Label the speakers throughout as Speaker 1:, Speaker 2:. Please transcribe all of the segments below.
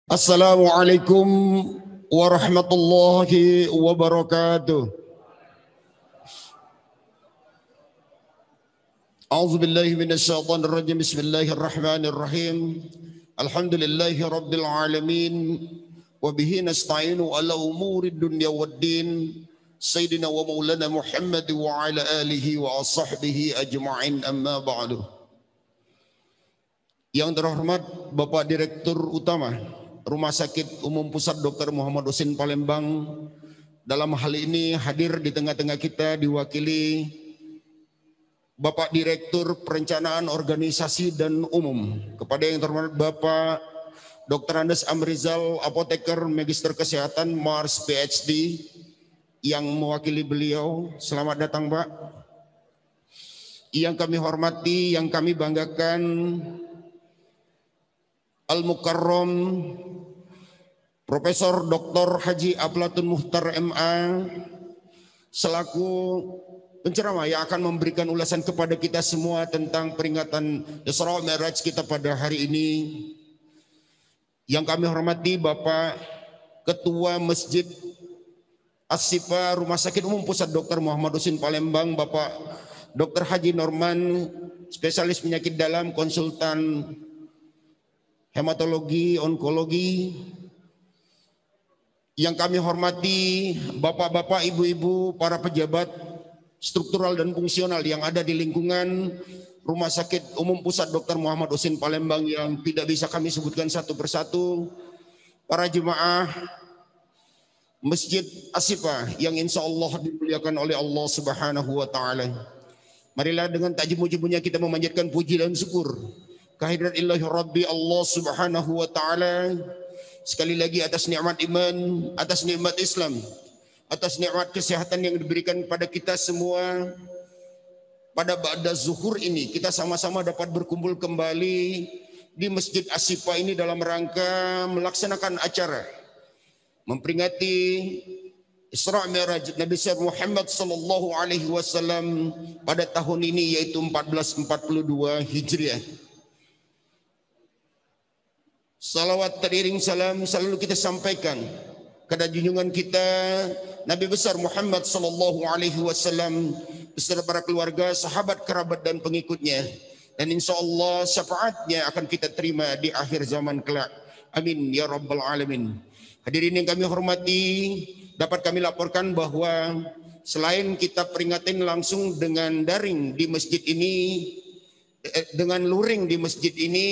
Speaker 1: Assalamualaikum warahmatullahi wabarakatuh. A'udzu billahi minasyaitonir rajim. Bismillahirrahmanirrahim. Alhamdulillahi rabbil alamin wa bihi nasta'inu ala umurid dunya waddin. Sayyidina wa maulana Muhammad wa ala alihi wa sahbihi ajma'in, amma ba'du. Yang terhormat Bapak Direktur Utama Rumah Sakit Umum Pusat Dr. Muhammad Husin Palembang, dalam hal ini hadir di tengah-tengah kita diwakili Bapak Direktur Perencanaan Organisasi dan Umum. Kepada yang terhormat Bapak Dr. Andes Amrizal, Apoteker Magister Kesehatan Mars PhD, yang mewakili beliau, selamat datang Pak. Yang kami hormati, yang kami banggakan, Al-Mukarram Profesor Dr. Haji Aflatun Muhtar MA, selaku penceramah yang akan memberikan ulasan kepada kita semua tentang peringatan Isra Mi'raj kita pada hari ini. Yang kami hormati Bapak Ketua Masjid As-Sifa Rumah Sakit Umum Pusat Dr. Muhammad Husin Palembang, Bapak Dr. Haji Norman, spesialis penyakit dalam, konsultan hematologi, onkologi. Yang kami hormati bapak-bapak, ibu-ibu, para pejabat struktural dan fungsional yang ada di lingkungan Rumah Sakit Umum Pusat Dr. Muhammad Husin Palembang yang tidak bisa kami sebutkan satu persatu. Para jemaah Masjid As-Sifa yang insya Allah dimuliakan oleh Allah Subhanahu wa Ta'ala. Marilah dengan tak jemu-jemunya kita memanjatkan puji dan syukur kehadirat Ilahi Rabbi Allah Subhanahu wa Ta'ala, sekali lagi atas nikmat iman, atas nikmat Islam, atas nikmat kesehatan yang diberikan kepada kita semua. Pada ba'da zuhur ini kita sama-sama dapat berkumpul kembali di Masjid As-Sifa ini dalam rangka melaksanakan acara memperingati Isra Mi'raj Nabi Muhammad sallallahu alaihi wasallam pada tahun ini, yaitu 1442 Hijriah. Salawat teriring salam selalu kita sampaikan kepada junjungan kita Nabi besar Muhammad sallallahu alaihi wasallam beserta para keluarga, sahabat, kerabat dan pengikutnya, dan insya Allah syafaatnya akan kita terima di akhir zaman kelak. Amin ya rabbal alamin. Hadirin yang kami hormati, dapat kami laporkan bahwa selain kita peringatin langsung dengan daring di masjid ini, dengan luring di masjid ini,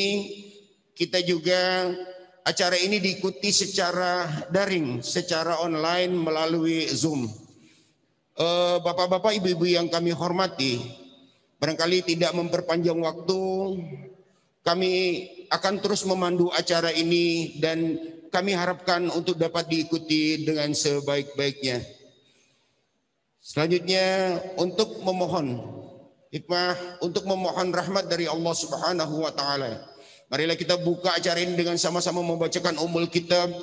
Speaker 1: kita juga acara ini diikuti secara daring, secara online melalui Zoom. Bapak-bapak, ibu-ibu yang kami hormati, barangkali tidak memperpanjang waktu, kami akan terus memandu acara ini dan kami harapkan untuk dapat diikuti dengan sebaik-baiknya. Selanjutnya untuk memohon hikmah, untuk memohon rahmat dari Allah Subhanahu wa Ta'ala, marilah kita buka acara ini dengan sama-sama membacakan Ummul Kitab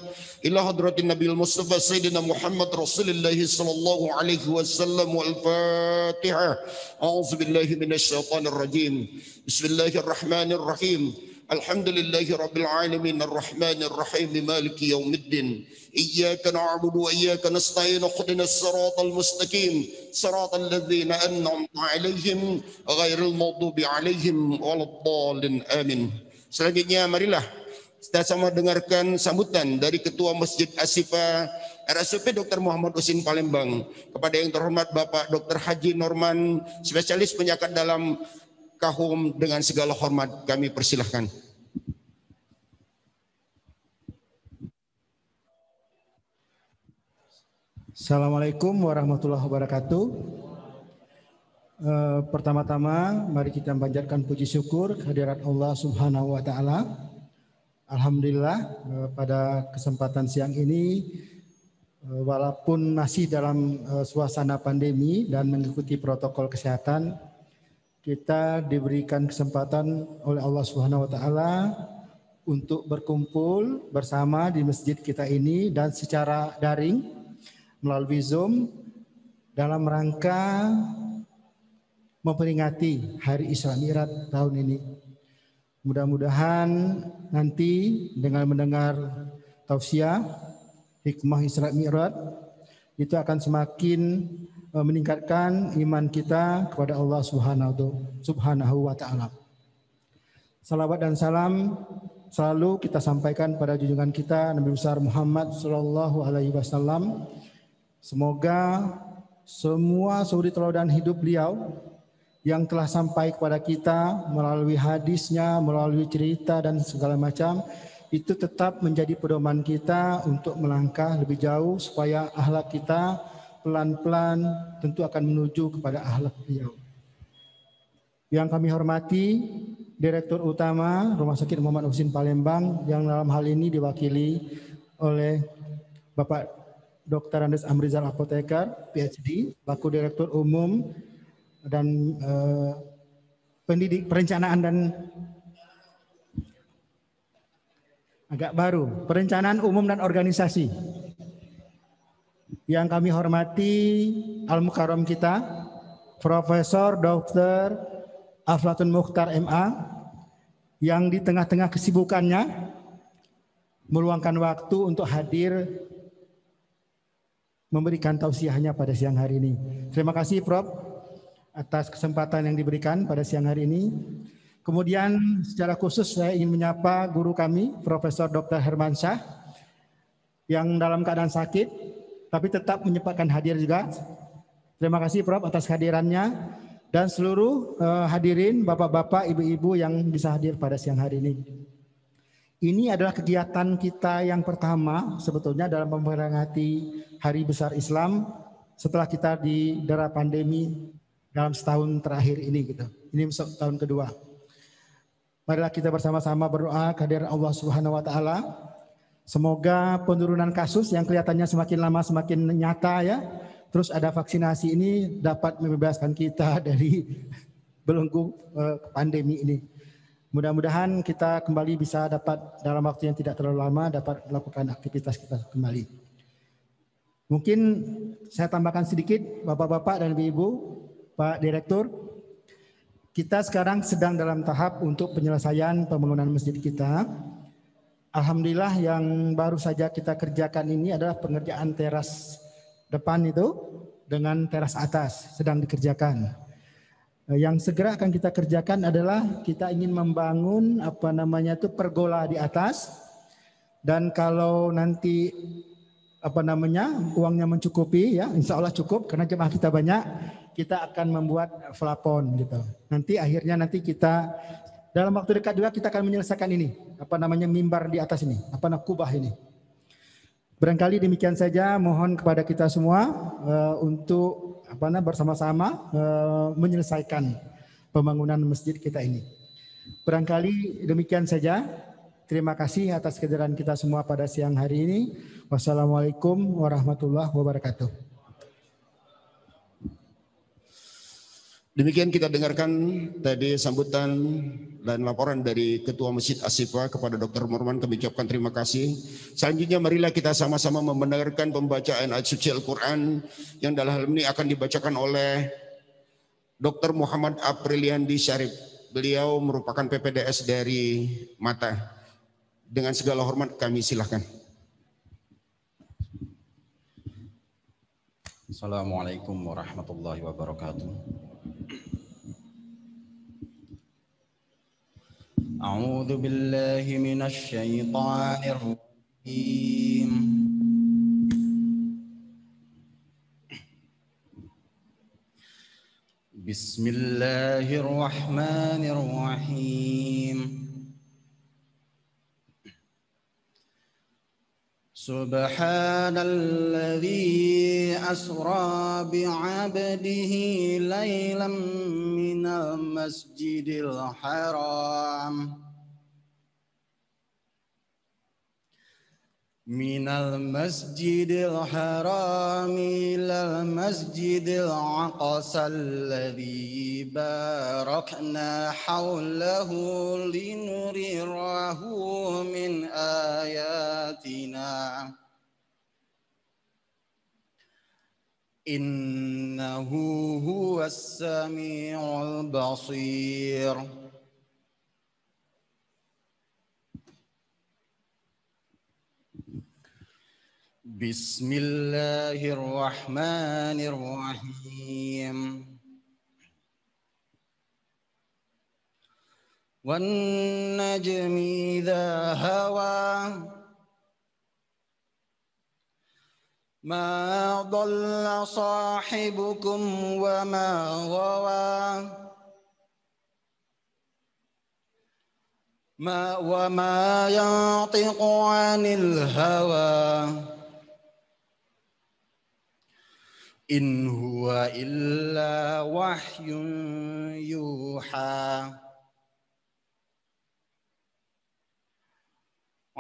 Speaker 1: ila hadratin Nabil Mustafa Sayyidina Muhammad Rasulullah sallallahu alaihi wasallam wal Fatihah. A'udzu billahi minasyaitonir rajim. Bismillahirrahmanirrahim. Alhamdulillahi rabbil alamin arrahmanir rahim maliki yaumiddin. Iyyaka na'budu wa iyyaka nasta'in. Ihdinas siratal mustaqim. Siratal ladzina an'amta 'alaihim ghairil maghdubi 'alaihim waladdallin. Amin. Selanjutnya marilah kita sama dengarkan sambutan dari Ketua Masjid As-Sifa RSUP Dr. Muhammad Husin Palembang. Kepada yang terhormat Bapak Dr. Haji Norman, spesialis penyakit dalam KHUM, dengan segala hormat kami persilahkan.
Speaker 2: Assalamualaikum warahmatullahi wabarakatuh. Pertama-tama mari kita panjatkan puji syukur kehadirat Allah Subhanahu wa Ta'ala. Alhamdulillah pada kesempatan siang ini, walaupun masih dalam suasana pandemi dan mengikuti protokol kesehatan, kita diberikan kesempatan oleh Allah Subhanahu wa Ta'ala untuk berkumpul bersama di masjid kita ini dan secara daring melalui Zoom dalam rangka memperingati Hari Isra Mi'raj tahun ini. Mudah-mudahan nanti dengan mendengar tausiah, hikmah Isra Mi'raj, itu akan semakin meningkatkan iman kita kepada Allah Subhanahu wa taala. Salawat dan salam selalu kita sampaikan pada junjungan kita Nabi besar Muhammad sallallahu alaihi wasallam. Semoga semua suri teladan hidup beliau yang telah sampai kepada kita melalui hadisnya, melalui cerita dan segala macam, itu tetap menjadi pedoman kita untuk melangkah lebih jauh supaya akhlak kita pelan-pelan tentu akan menuju kepada akhlak beliau. Yang kami hormati Direktur Utama Rumah Sakit Muhammad Husin Palembang yang dalam hal ini diwakili oleh Bapak Dr. Andes Amrizal Apotekar, PhD, Baku Direktur Umum dan Pendidik Perencanaan dan agak baru, Perencanaan Umum dan Organisasi. Yang kami hormati Al-Mukarram kita, Profesor Dr. Aflatun Mukhtar MA, yang di tengah-tengah kesibukannya meluangkan waktu untuk hadir memberikan tausiahnya pada siang hari ini. Terima kasih Prof atas kesempatan yang diberikan pada siang hari ini. Kemudian secara khusus saya ingin menyapa guru kami, Profesor Dr. Hermansyah, yang dalam keadaan sakit, tapi tetap menyempatkan hadir juga. Terima kasih Prof atas kehadirannya dan seluruh hadirin, bapak-bapak, ibu-ibu yang bisa hadir pada siang hari ini. Ini adalah kegiatan kita yang pertama sebetulnya dalam memperingati Hari Besar Islam setelah kita didera pandemi dalam setahun terakhir ini gitu. Ini tahun kedua. Marilah kita bersama-sama berdoa kehadiran Allah Subhanahu wa taala. Semoga penurunan kasus yang kelihatannya semakin lama semakin nyata ya. Terus ada vaksinasi ini dapat membebaskan kita dari belenggu pandemi ini. Mudah-mudahan kita kembali bisa dapat dalam waktu yang tidak terlalu lama dapat melakukan aktivitas kita kembali. Mungkin saya tambahkan sedikit Bapak-bapak dan Ibu-ibu, Pak Direktur. Kita sekarang sedang dalam tahap untuk penyelesaian pembangunan masjid kita. Alhamdulillah yang baru saja kita kerjakan ini adalah pengerjaan teras depan itu dengan teras atas sedang dikerjakan. Yang segera akan kita kerjakan adalah kita ingin membangun pergola di atas, dan kalau nanti uangnya mencukupi ya, insya Allah cukup karena jemaah kita banyak, kita akan membuat plafon gitu. Nanti kita dalam waktu dekat juga kita akan menyelesaikan ini, mimbar di atas ini, kubah ini. Barangkali demikian saja, mohon kepada kita semua untuk bersama-sama menyelesaikan pembangunan masjid kita ini. Barangkali demikian saja. Terima kasih atas kehadiran kita semua pada siang hari ini. Wassalamualaikum warahmatullahi wabarakatuh.
Speaker 1: Demikian kita dengarkan tadi sambutan dan laporan dari Ketua Masjid As-Sifa kepada Dr. Morman. Kami ucapkan terima kasih. Selanjutnya marilah kita sama-sama mendengarkan pembacaan ayat suci Al-Quran yang dalam hal ini akan dibacakan oleh Dr. Muhammad Apriliandi Syarif. Beliau merupakan PPDS dari Mata. Dengan segala hormat kami silahkan.
Speaker 3: Assalamualaikum warahmatullahi wabarakatuh. A'udzu billahi minasy syaithanir rajim. Bismillahirrahmanirrahim. Subhanalladzi asra bi'abdihi laylan minal masjidil haram ilal masjidil aqsa alladzi barakna hawlahu linurirahu min ayatina innahu huwas samiul basir. Bismillahirrahmanirrahim. Wan najmi idza hawa ma dhalla sahibukum wa ma ghawa wa ma yantiqu 'anil hawa in huwa illa wahyun yuha.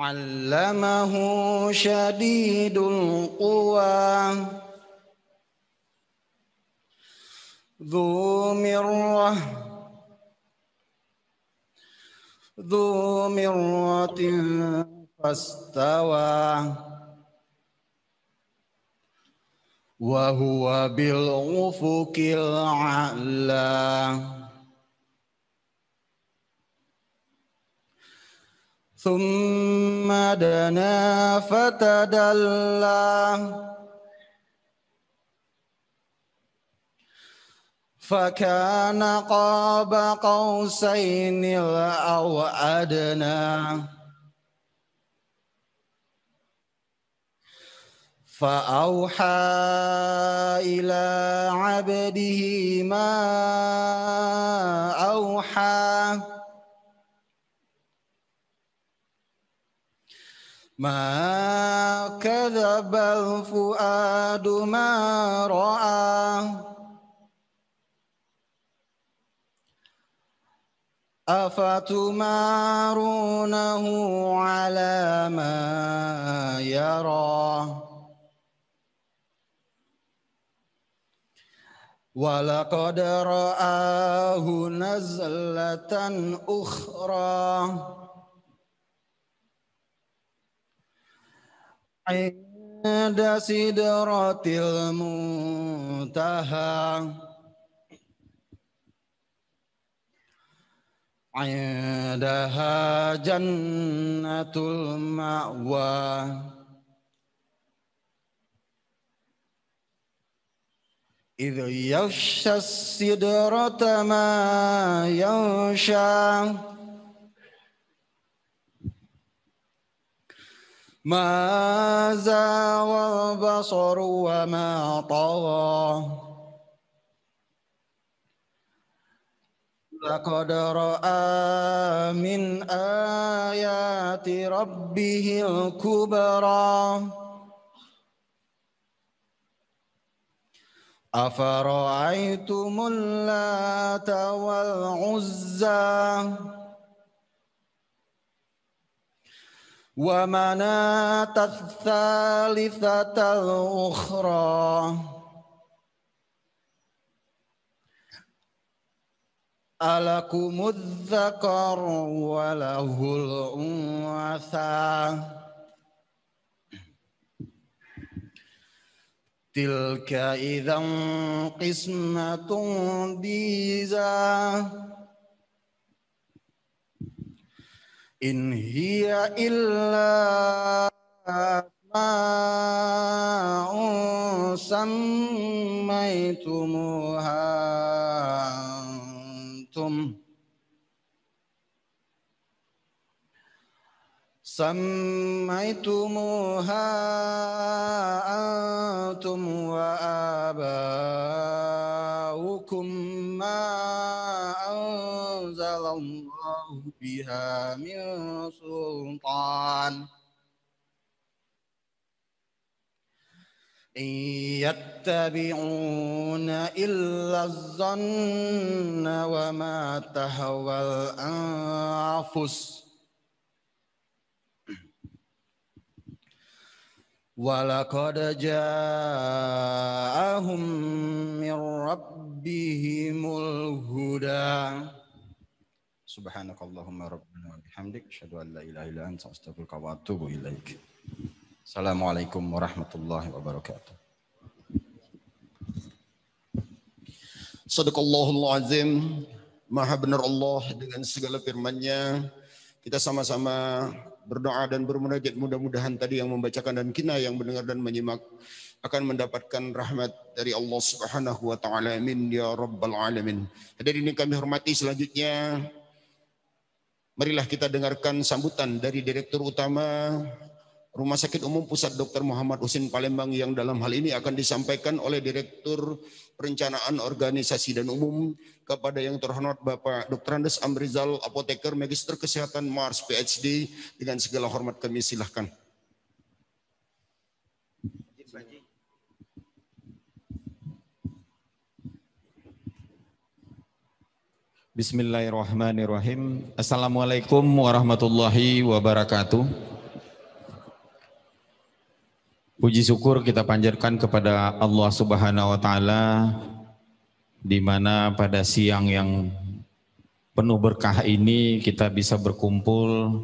Speaker 3: 'Allamahu syadidul quwa dzu mirratin fastawa wa huwa bil ufuqil a'la. Thumma dana fatadalla fakana qaba qausainil aw adna fa auha ila 'abdihi ma auha ma kadzabal fuadu ma ra'a afatumarunahu ala ma yara walaqad ra'ahu nazlatan ukhra 'inda sidratil muntaha 'indaha jannatul ma'wa idh yaghsha sidrata ma yaghsha ma zaghal basaru wa ma tagha laqad ra'a min ayati rabbihil kubra afara'aytumul lata wal uzza wa manatath tsalitsatal ukhra alakumudz dzakaru wa lahul untha tilka idzan qismatun diza in hiya illa asma'un sammaitumuha antum wa aba'ukum ma anzalallahu biha min sultan yattabi'una illa az-zanna wa ma tahwal anfus walaqad ja'ahum min rabbihimul huda. Subhanakallahumma rabbana wa bihamdik asyhadu an la ilaha illa anta astaghfiruka wa atubu ilaik. Assalamualaikum warahmatullahi wabarakatuh.
Speaker 1: Sadaqallahul azim. Maha benar Allah dengan segala firman-Nya, Kita sama-sama berdoa dan bermunajat, mudah-mudahan tadi yang membacakan dan kita yang mendengar dan menyimak akan mendapatkan rahmat dari Allah Subhanahu wa taala. Amin ya rabbal alamin. Hadirin yang kami hormati, selanjutnya marilah kita dengarkan sambutan dari Direktur Utama Rumah Sakit Umum Pusat Dr. Muhammad Husin Palembang yang dalam hal ini akan disampaikan oleh Direktur Perencanaan Organisasi dan Umum kepada yang terhormat Bapak Dr. Andes Amrizal, Apoteker, Magister Kesehatan Mars, PhD. Dengan segala hormat kami silahkan.
Speaker 4: Bismillahirrahmanirrahim. Assalamualaikum warahmatullahi wabarakatuh. Puji syukur kita panjatkan kepada Allah Subhanahu wa taala di mana pada siang yang penuh berkah ini kita bisa berkumpul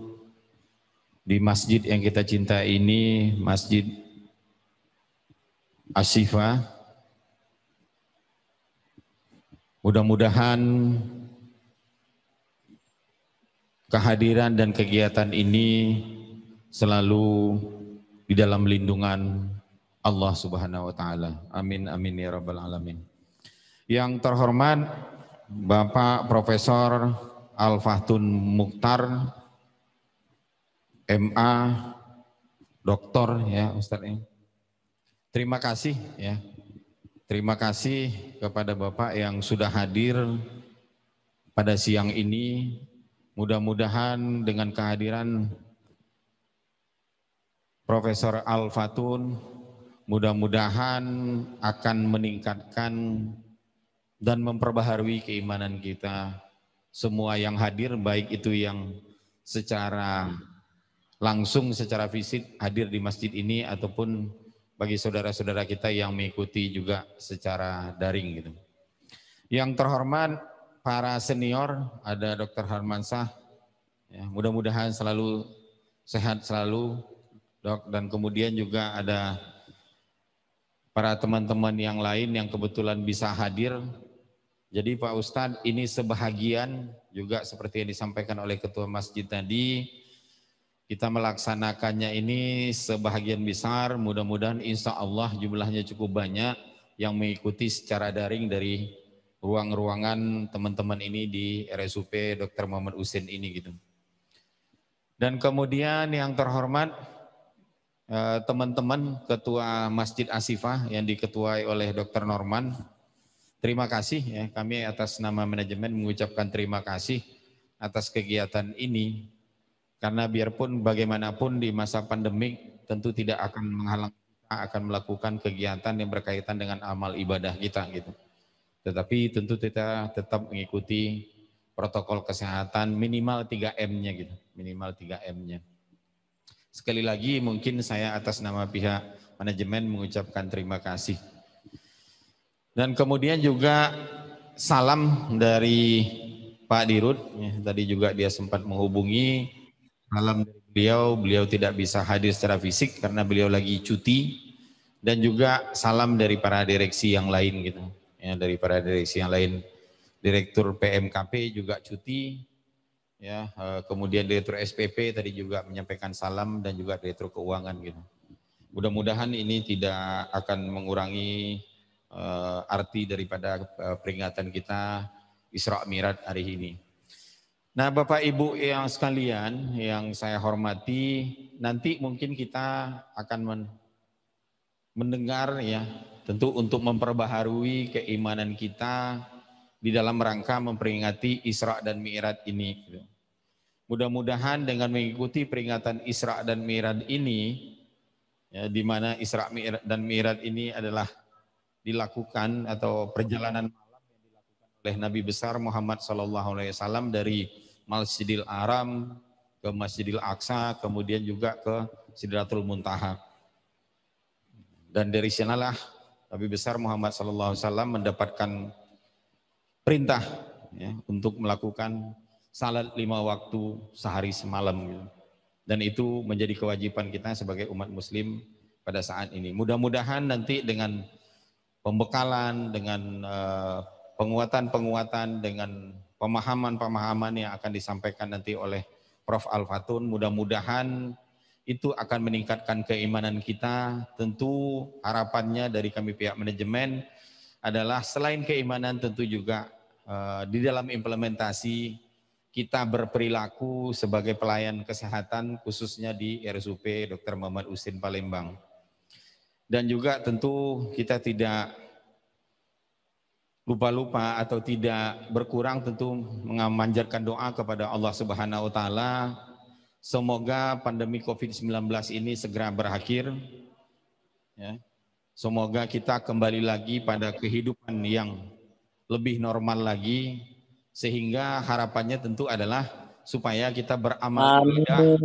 Speaker 4: di masjid yang kita cintai ini, Masjid Asy-Syifa. Mudah-mudahan kehadiran dan kegiatan ini selalu di dalam lindungan Allah Subhanahu wa taala. Amin amin ya rabbal alamin. Yang terhormat Bapak Profesor Al-Fahtun Mukhtar MA Doktor ya Ustaz ya. Terima kasih ya. Terima kasih kepada Bapak yang sudah hadir pada siang ini. Mudah-mudahan dengan kehadiran Profesor Al-Fahtun, mudah-mudahan akan meningkatkan dan memperbaharui keimanan kita. Semua yang hadir, baik itu yang secara langsung, secara fisik hadir di masjid ini, ataupun bagi saudara-saudara kita yang mengikuti juga secara daring gitu. Yang terhormat para senior, ada Dr. Harmansyah, ya, mudah-mudahan selalu sehat selalu, Dok, dan kemudian juga ada para teman-teman yang lain yang kebetulan bisa hadir. Jadi Pak Ustadz, ini sebahagian juga seperti yang disampaikan oleh Ketua Masjid tadi, kita melaksanakannya ini sebahagian besar, mudah-mudahan insya Allah jumlahnya cukup banyak yang mengikuti secara daring dari ruang-ruangan teman-teman ini di RSUP Dr. Muhammad Husin ini gitu. Dan kemudian yang terhormat teman-teman Ketua Masjid Asy-Syifa yang diketuai oleh Dr. Norman, terima kasih ya, kami atas nama manajemen mengucapkan terima kasih atas kegiatan ini, karena biarpun bagaimanapun di masa pandemik tentu tidak akan menghalang kita akan melakukan kegiatan yang berkaitan dengan amal ibadah kita gitu. Tetapi tentu kita tetap mengikuti protokol kesehatan minimal 3M-nya gitu, minimal 3M-nya. Sekali lagi mungkin saya atas nama pihak manajemen mengucapkan terima kasih. Dan kemudian juga salam dari Pak Dirut, ya, tadi juga dia sempat menghubungi, salam dari beliau tidak bisa hadir secara fisik karena beliau lagi cuti, dan juga salam dari para direksi yang lain gitu, ya, dari para direksi yang lain, Direktur PMKP juga cuti. Ya, kemudian Direktur SPP tadi juga menyampaikan salam dan juga Direktur Keuangan gitu. Mudah-mudahan ini tidak akan mengurangi arti daripada peringatan kita Isra Mi'raj hari ini. Nah, Bapak Ibu yang sekalian yang saya hormati, nanti mungkin kita akan mendengar ya, tentu untuk memperbaharui keimanan kita di dalam rangka memperingati Isra dan Mi'raj ini. Mudah-mudahan dengan mengikuti peringatan Isra dan Mi'raj ini, ya, di mana Isra dan Mi'raj ini adalah dilakukan atau perjalanan malam yang dilakukan oleh Nabi besar Muhammad SAW dari Masjidil Haram ke Masjidil Aqsa, kemudian juga ke Sidratul Muntaha. Dan dari sanalah Nabi besar Muhammad SAW mendapatkan perintah ya, untuk melakukan salat 5 waktu sehari semalam gitu. Dan itu menjadi kewajiban kita sebagai umat muslim pada saat ini. Mudah-mudahan nanti dengan pembekalan, dengan penguatan-penguatan, dengan pemahaman-pemahaman yang akan disampaikan nanti oleh Prof. Al-Fatun. Mudah-mudahan itu akan meningkatkan keimanan kita. Tentu harapannya dari kami pihak manajemen adalah selain keimanan tentu juga di dalam implementasi kita berperilaku sebagai pelayan kesehatan khususnya di RSUP Dr. Muhammad Husin Palembang. Dan juga tentu kita tidak lupa-lupa atau tidak berkurang tentu memanjatkan doa kepada Allah Subhanahu wa taala. Semoga pandemi Covid-19 ini segera berakhir. Ya. Semoga kita kembali lagi pada kehidupan yang lebih normal lagi, sehingga harapannya tentu adalah supaya kita beramal ibadah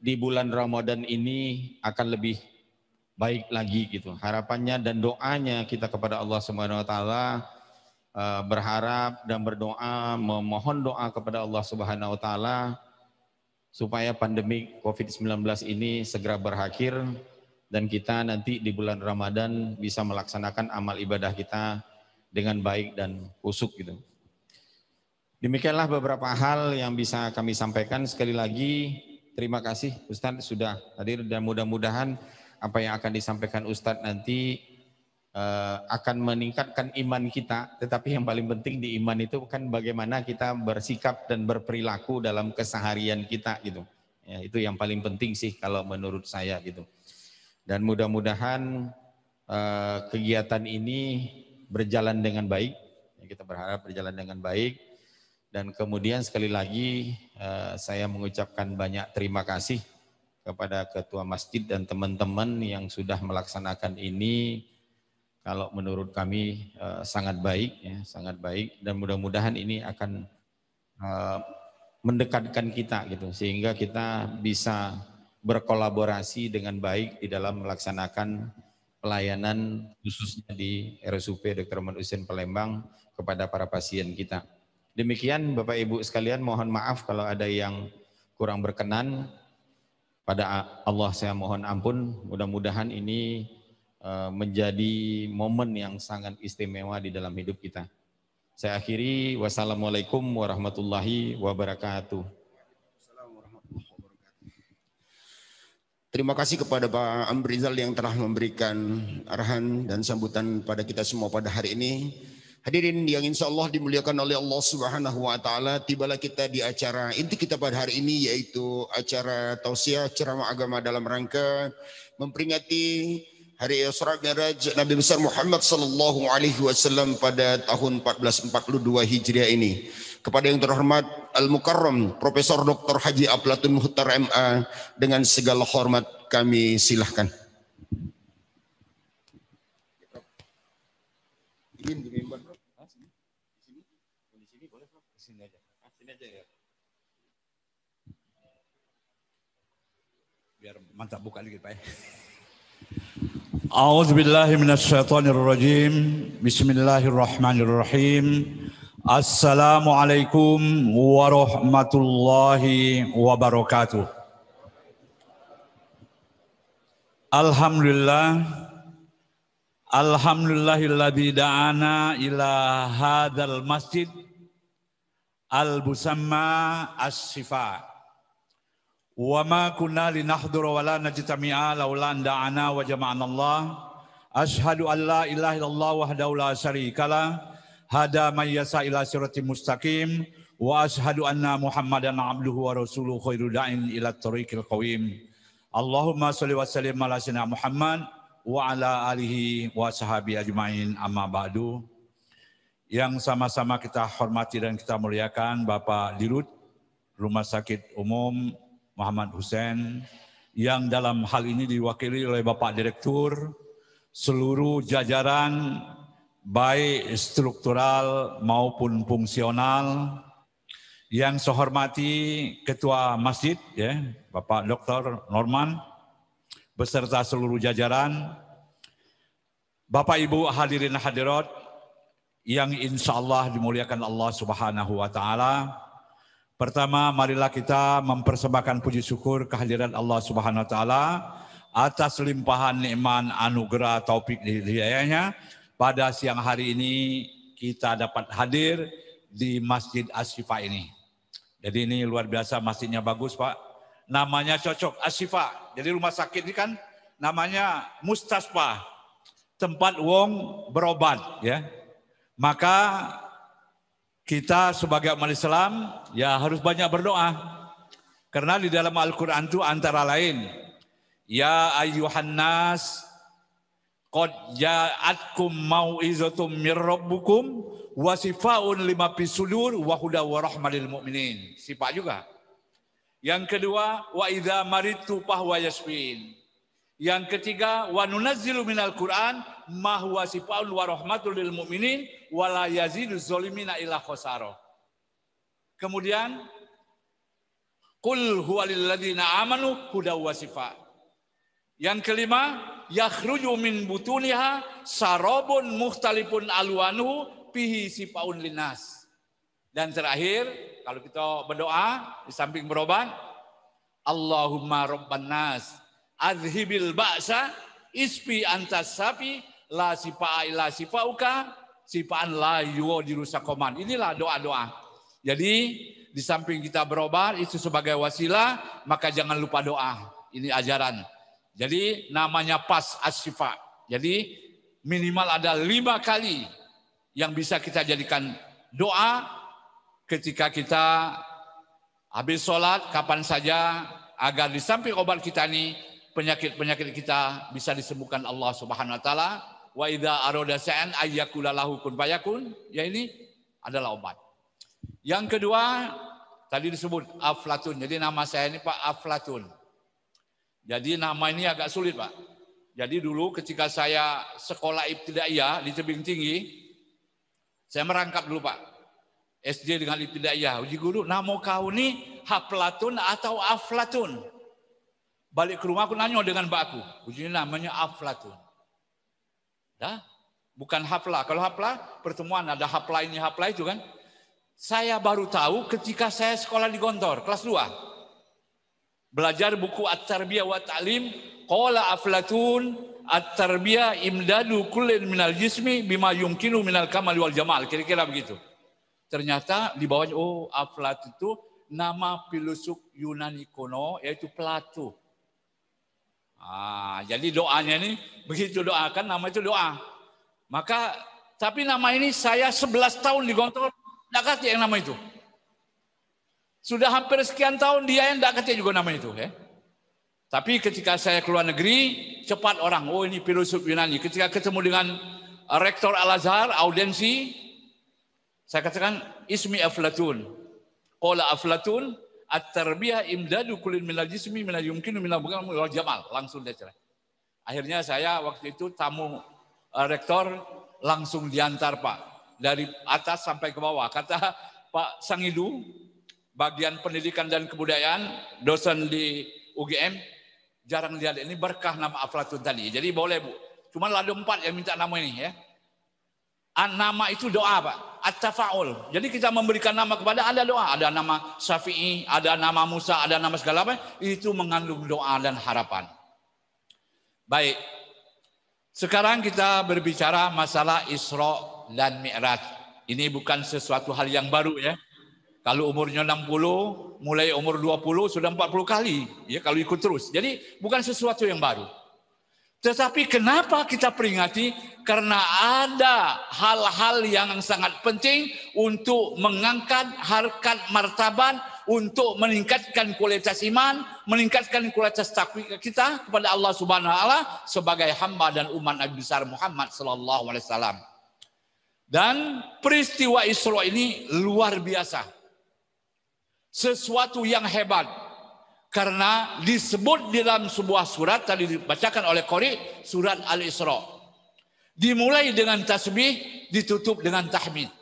Speaker 4: di bulan Ramadan ini akan lebih baik lagi gitu. Harapannya dan doanya kita kepada Allah Subhanahu wa taala, berharap dan berdoa, memohon doa kepada Allah Subhanahu wa taala supaya pandemi Covid-19 ini segera berakhir dan kita nanti di bulan Ramadan bisa melaksanakan amal ibadah kita dengan baik dan khusyuk gitu. Demikianlah beberapa hal yang bisa kami sampaikan. Sekali lagi terima kasih Ustadz sudah hadir dan mudah-mudahan apa yang akan disampaikan Ustadz nanti akan meningkatkan iman kita. Tetapi yang paling penting di iman itu kan bagaimana kita bersikap dan berperilaku dalam keseharian kita gitu. Ya, itu yang paling penting sih kalau menurut saya gitu. Dan mudah-mudahan kegiatan ini berjalan dengan baik. Kita berharap berjalan dengan baik. Dan kemudian sekali lagi saya mengucapkan banyak terima kasih kepada ketua masjid dan teman-teman yang sudah melaksanakan ini. Kalau menurut kami sangat baik, ya, sangat baik. Dan mudah-mudahan ini akan mendekatkan kita gitu, sehingga kita bisa berkolaborasi dengan baik di dalam melaksanakan pelayanan khususnya di RSUP Dr. Muhammad Husin Palembang kepada para pasien kita. Demikian Bapak Ibu sekalian, mohon maaf kalau ada yang kurang berkenan. Pada Allah saya mohon ampun, mudah-mudahan ini menjadi momen yang sangat istimewa di dalam hidup kita. Saya akhiri, wassalamualaikum warahmatullahi wabarakatuh.
Speaker 1: Terima kasih kepada Pak Amrizal yang telah memberikan arahan dan sambutan pada kita semua pada hari ini. Hadirin yang insya Allah dimuliakan oleh Allah Subhanahu wa taala, tibalah kita di acara inti kita pada hari ini, yaitu acara tausiah ceramah agama dalam rangka memperingati Hari Isra Mi'raj Nabi besar Muhammad sallallahu alaihi wasallam pada tahun 1442 Hijriah ini. Kepada yang terhormat Al-Mukarram Profesor Dr. Haji Aflatun Muhtar MA, dengan segala hormat kami silahkan.
Speaker 5: Biar mantap buka dikit Pak. A'udzubillahi minasyaitonirrajim. Bismillahirrahmanirrahim. Assalamualaikum warahmatullahi wabarakatuh. Alhamdulillahilladzi da'ana ila hadzal masjid al-musamma as-sifa. Wa ma kunna linahdura wa la najtami'a laula an da'ana wa jama'ana Allah. Asyhadu an la ilaha illallah wahdahu la syarikalah. Hada man yasa ila siratim mustaqim wa asyhadu anna Muhammadan abduhu wa rasuluhu khairu da'in ila tariqil qawim. Allahumma shalli wa sallim ala sayyidina Muhammad wa ala alihi wa sahabi ajmain, amma ba'du. Yang sama-sama kita hormati dan kita muliakan Bapak Dirut Rumah Sakit Umum Muhammad Husin, yang dalam hal ini diwakili oleh Bapak Direktur, seluruh jajaran baik struktural maupun fungsional. Yang saya hormati Ketua Masjid, ya, Bapak Dr. Norman, beserta seluruh jajaran, Bapak Ibu hadirin hadirat yang insya Allah dimuliakan Allah Subhanahu wa taala. Pertama, marilah kita mempersembahkan puji syukur kehadiran Allah Subhanahu wa taala atas limpahan nikmat anugerah taufik hidayahnya. Pada siang hari ini kita dapat hadir di Masjid As-Syifa ini. Jadi ini luar biasa, masjidnya bagus Pak. Namanya cocok, Asyifa. Jadi rumah sakit ini kan namanya mustaspa, tempat wong berobat ya. Maka kita sebagai umat Islam ya harus banyak berdoa. Karena di dalam Al-Quran itu antara lain, ya ayyuhan nas qad ja'atkum mau'izatum mir rabbukum wa sifaun lima fisudur wa huda wa rahmatil mu'minin. Sifat juga. Yang kedua, wa idza maritu fahuwa yashfin. Yang ketiga, wa nunazzilu minal Qur'an ma huwa sifaun wa rahmatul lil mu'minin wa la yaziduz zalimina illa khasara. Kemudian qul huwalil ladzina amanu huda wa sifa. Yang kelima, yakhruju min butuniha sarabun mukhtalifun alwanuhu fihi sifaun linnas. Dan terakhir, kalau kita berdoa di samping berobat, Allahumma rabban nas azhibil ba'sa isfi antas safi la sifa'a illa sifauka sifaan la yuwadiru sakoman. Inilah doa-doa. Jadi di samping kita berobat itu sebagai wasilah, maka jangan lupa doa. Ini ajaran. Jadi namanya pas asyifa. Jadi minimal ada 5 kali yang bisa kita jadikan doa ketika kita habis sholat, kapan saja, agar di samping obat kita ini, penyakit-penyakit kita bisa disembuhkan Allah Subhanahu wa taala. Wa idza arada sa'an ayyakula lahu kun fayakun. Ya, ini adalah obat. Yang kedua, tadi disebut Aflatun. Jadi nama saya ini Pak Aflatun. Jadi nama ini agak sulit Pak. Jadi dulu ketika saya sekolah ibtidaiyah di Tebing Tinggi, saya merangkap dulu Pak. SD dengan ibtidaiyah. Uji guru, nama kau ini Haflatun atau Aflatun? Balik ke rumah aku nanya dengan mbakku. Uji namanya Aflatun. Dah, bukan hafla. Kalau hafla pertemuan ada hafla ini hafla itu kan. Saya baru tahu ketika saya sekolah di Gontor kelas 2. Belajar buku At-Tarbiyah wa Ta'lim, qala Aflatun At-Tarbiyah imdadu kullin minal jismi bima yumkinu minal kamal wal jamal. Kira-kira begitu. Ternyata di bawahnya, oh Aflatun itu nama filosof Yunani kuno yaitu Plato. Jadi doanya ini begitu doakan, nama itu doa. Maka tapi nama ini saya 11 tahun di Gontor tidak kata yang nama itu. Sudah hampir sekian tahun dia yang tidak kata juga nama itu. Ya. Tapi ketika saya keluar negeri, cepat orang, oh ini filosof Yunani. Ketika ketemu dengan Rektor Al-Azhar, audiensi, saya katakan, ismi Aflatun. Qala Aflatun, at-tarbiyah imdadu kullin minal jismi minal yumkinu minal bukan wal jamal. Langsung dia cerai. Akhirnya saya waktu itu tamu rektor langsung diantar Pak. Dari atas sampai ke bawah. Kata Pak Sangidu, bagian pendidikan dan kebudayaan, dosen di UGM, jarang lihat ini berkah nama Aflatun tadi. Jadi boleh Bu. Cuma ada 4 yang minta nama ini ya. Nama itu doa Pak, at-tafa'ul. Jadi kita memberikan nama kepada, ada doa, ada nama Syafi'i, ada nama Musa, ada nama segala apa, itu mengandung doa dan harapan. Baik, sekarang kita berbicara masalah Isra dan Mi'raj. Ini bukan sesuatu hal yang baru ya. Kalau umurnya 60, mulai umur 20 sudah 40 kali ya kalau ikut terus. Jadi bukan sesuatu yang baru. Tetapi kenapa kita peringati? Karena ada hal-hal yang sangat penting untuk mengangkat harkat martabat, untuk meningkatkan kualitas iman, meningkatkan kualitas takwa kita kepada Allah Subhanahu wa taala sebagai hamba dan umat Nabi besar Muhammad sallallahu alaihi wasallam. Dan peristiwa Isra ini luar biasa. Sesuatu yang hebat. Karena disebut di dalam sebuah surat tadi dibacakan oleh Qori, surat Al-Isra. Dimulai dengan tasbih, ditutup dengan tahmid.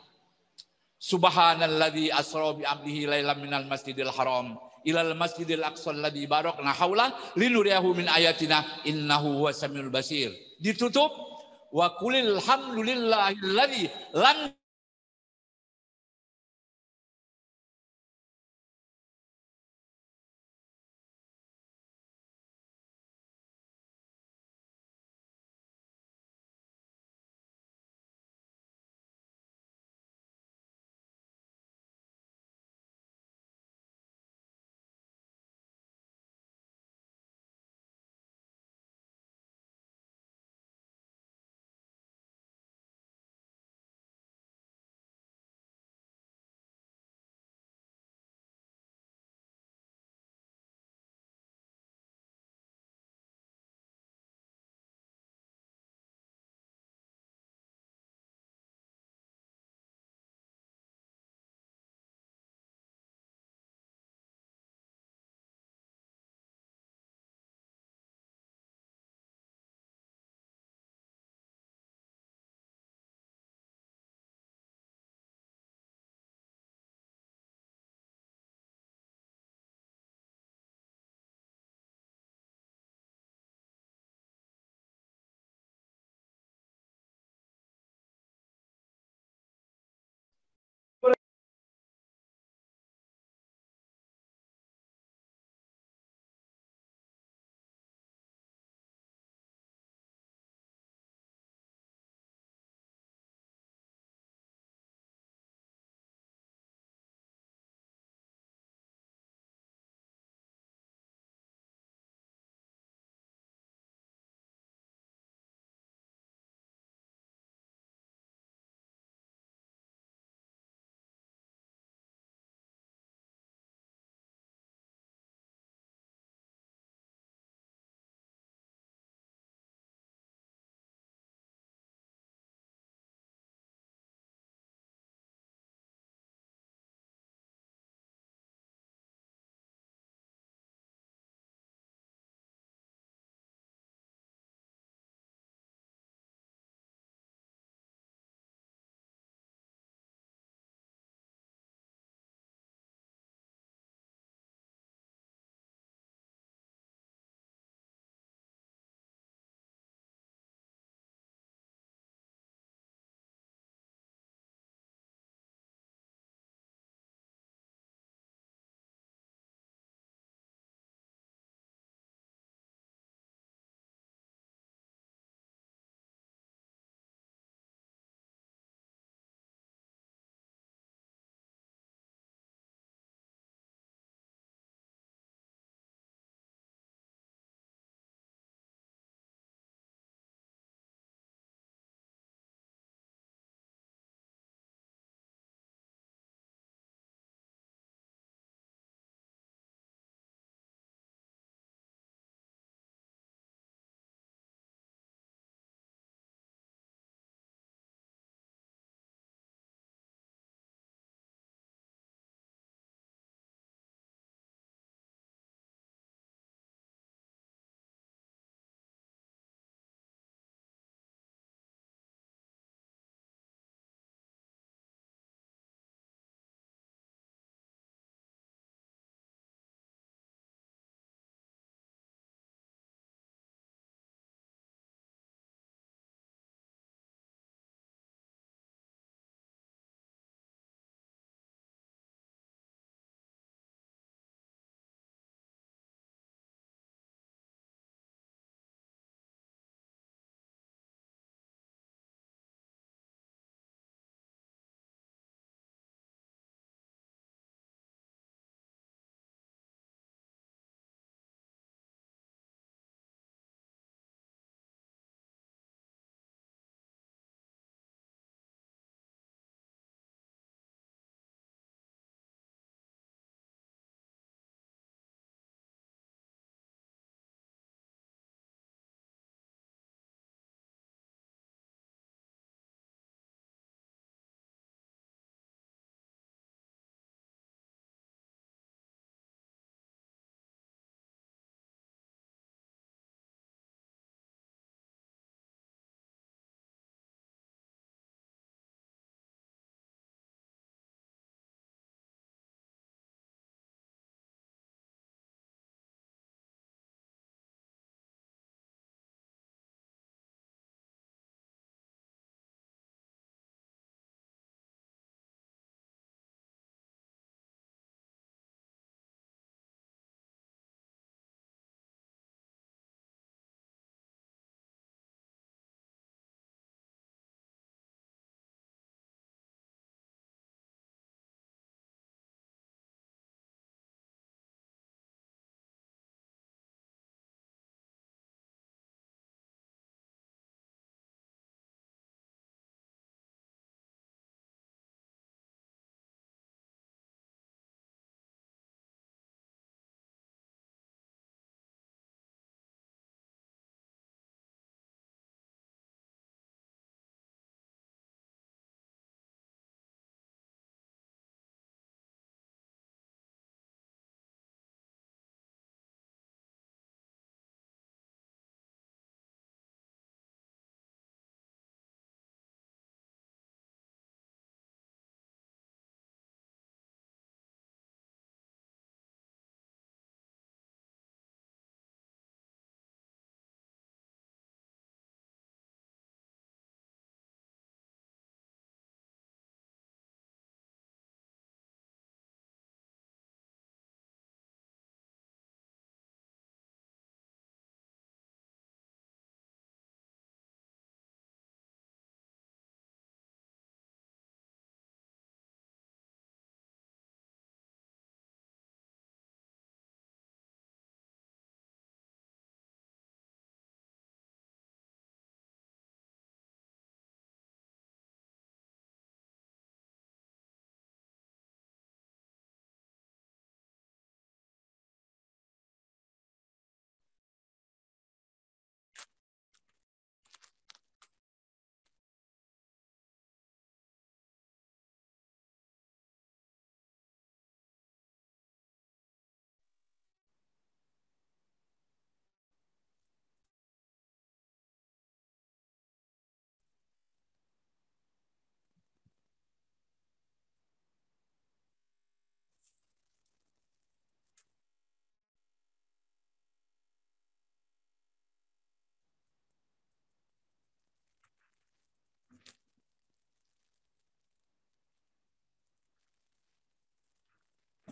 Speaker 5: Subhanalladzi asra bi 'abdihi lailan minal masjidil haram ilal masjidil aqsa alladzi barakna haula linuriyahu min ayatina innahu huwas samiul basir. Ditutup wa qulil hamdulillahilladzi lam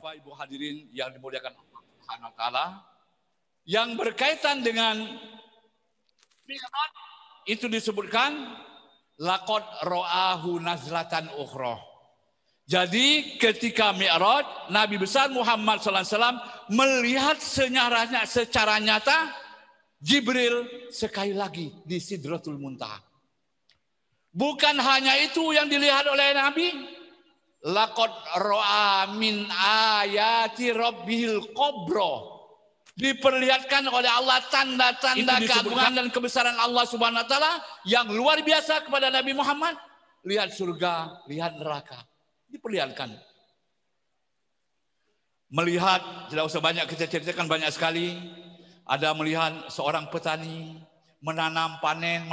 Speaker 5: Bapak Ibu hadirin yang dimuliakan Allah Subhanahu wa taala, yang berkaitan dengan Mi'raj itu disebutkan laqad ra'ahu nazlatan ukhra. Jadi ketika Mi'raj, Nabi besar Muhammad SAW melihat secara nyata Jibril sekali lagi di Sidratul Muntaha. Bukan hanya itu yang dilihat oleh Nabi, laqad ra'a min ayati rabbihil kubra. Diperlihatkan oleh Allah tanda-tanda keagungan dan kebesaran Allah Subhanahu wa taala yang luar biasa kepada Nabi Muhammad. Lihat surga, lihat neraka. Diperlihatkan. Melihat, tidak usah banyak kita ceritakan, banyak sekali. Ada melihat seorang petani menanam panen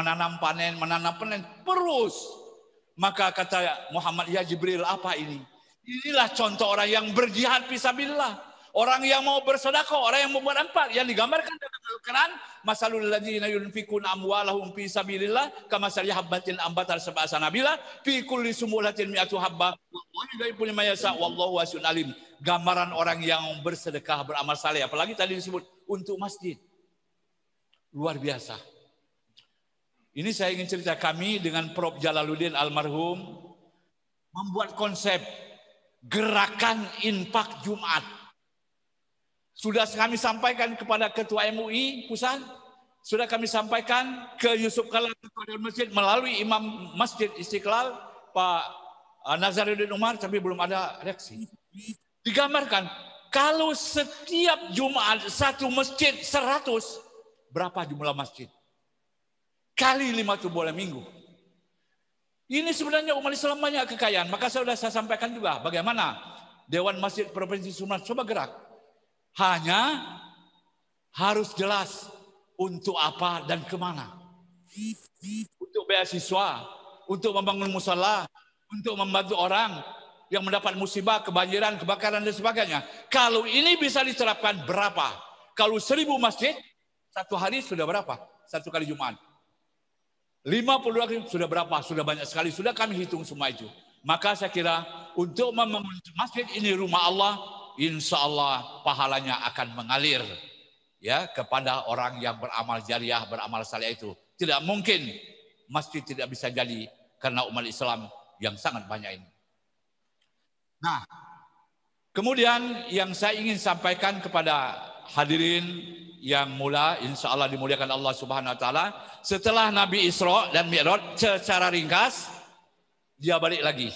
Speaker 5: terus. Maka kata Muhammad, ya Jibril, apa ini? Inilah contoh orang yang berjihad fisabilillah. Orang yang mau bersedekah, orang yang mau berinfak, yang digambarkan dalam Al-Quran, masalul ladzina yunfikuna amwalahum fi sabilillah kamasali habbatin ambatat sab'a sanabila fi kulli sumulatin mi'atu habba wallahu yudhibbu liman yasha wallahu wasi'un alim. Gambaran orang yang bersedekah, beramal saleh, apalagi tadi disebut untuk masjid. Luar biasa. Ini saya ingin cerita, kami dengan Prof Jalaluddin almarhum membuat konsep gerakan infak Jumat. Sudah kami sampaikan kepada Ketua MUI Pusat, sudah kami sampaikan ke Yusuf Kala kepada masjid melalui Imam Masjid Istiqlal Pak Nazaruddin Umar, tapi belum ada reaksi. Digambarkan kalau setiap Jumat satu masjid 100, berapa jumlah masjid? Kali 50 boleh minggu. Ini sebenarnya umat Islam banyak kekayaan. Maka sudah saya sampaikan juga bagaimana Dewan Masjid Provinsi Sumatera coba gerak. Hanya harus jelas untuk apa dan kemana. Untuk beasiswa, untuk membangun musala, untuk membantu orang yang mendapat musibah, kebanjiran, kebakaran dan sebagainya. Kalau ini bisa diterapkan berapa? Kalau 1000 masjid, satu hari sudah berapa? Satu kali Jumat. 50 hari sudah berapa? Sudah banyak sekali. Sudah kami hitung semua itu. Maka saya kira untuk membangun masjid ini rumah Allah, insya Allah pahalanya akan mengalir ya kepada orang yang beramal jariah, beramal saleh itu. Tidak mungkin masjid tidak bisa jadi karena umat Islam yang sangat banyak ini. Nah, kemudian yang saya ingin sampaikan kepada hadirin yang mula, insya Allah dimuliakan Allah Subhanahu Wa Taala, setelah Nabi Isra dan Mi'raj secara ringkas, dia balik lagi.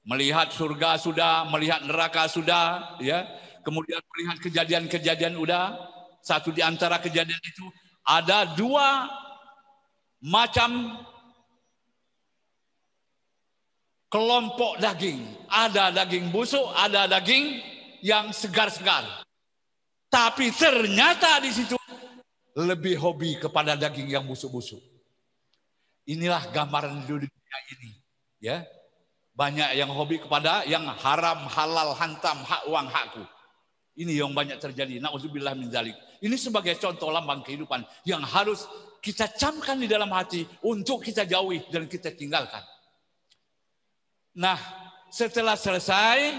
Speaker 5: Melihat surga sudah, melihat neraka sudah, ya. Kemudian melihat kejadian-kejadian udah. Satu di antara kejadian itu ada 2 macam kelompok daging. Ada daging busuk, ada daging yang segar-segar. Tapi ternyata di situ lebih hobi kepada daging yang busuk-busuk. Inilah gambaran dunia ini, ya. Banyak yang hobi kepada yang haram, halal, hantam, hak uang, hakku. Ini yang banyak terjadi. Na'udzubillah min dzalik. Ini sebagai contoh lambang kehidupan yang harus kita camkan di dalam hati untuk kita jauhi dan kita tinggalkan. Nah, setelah selesai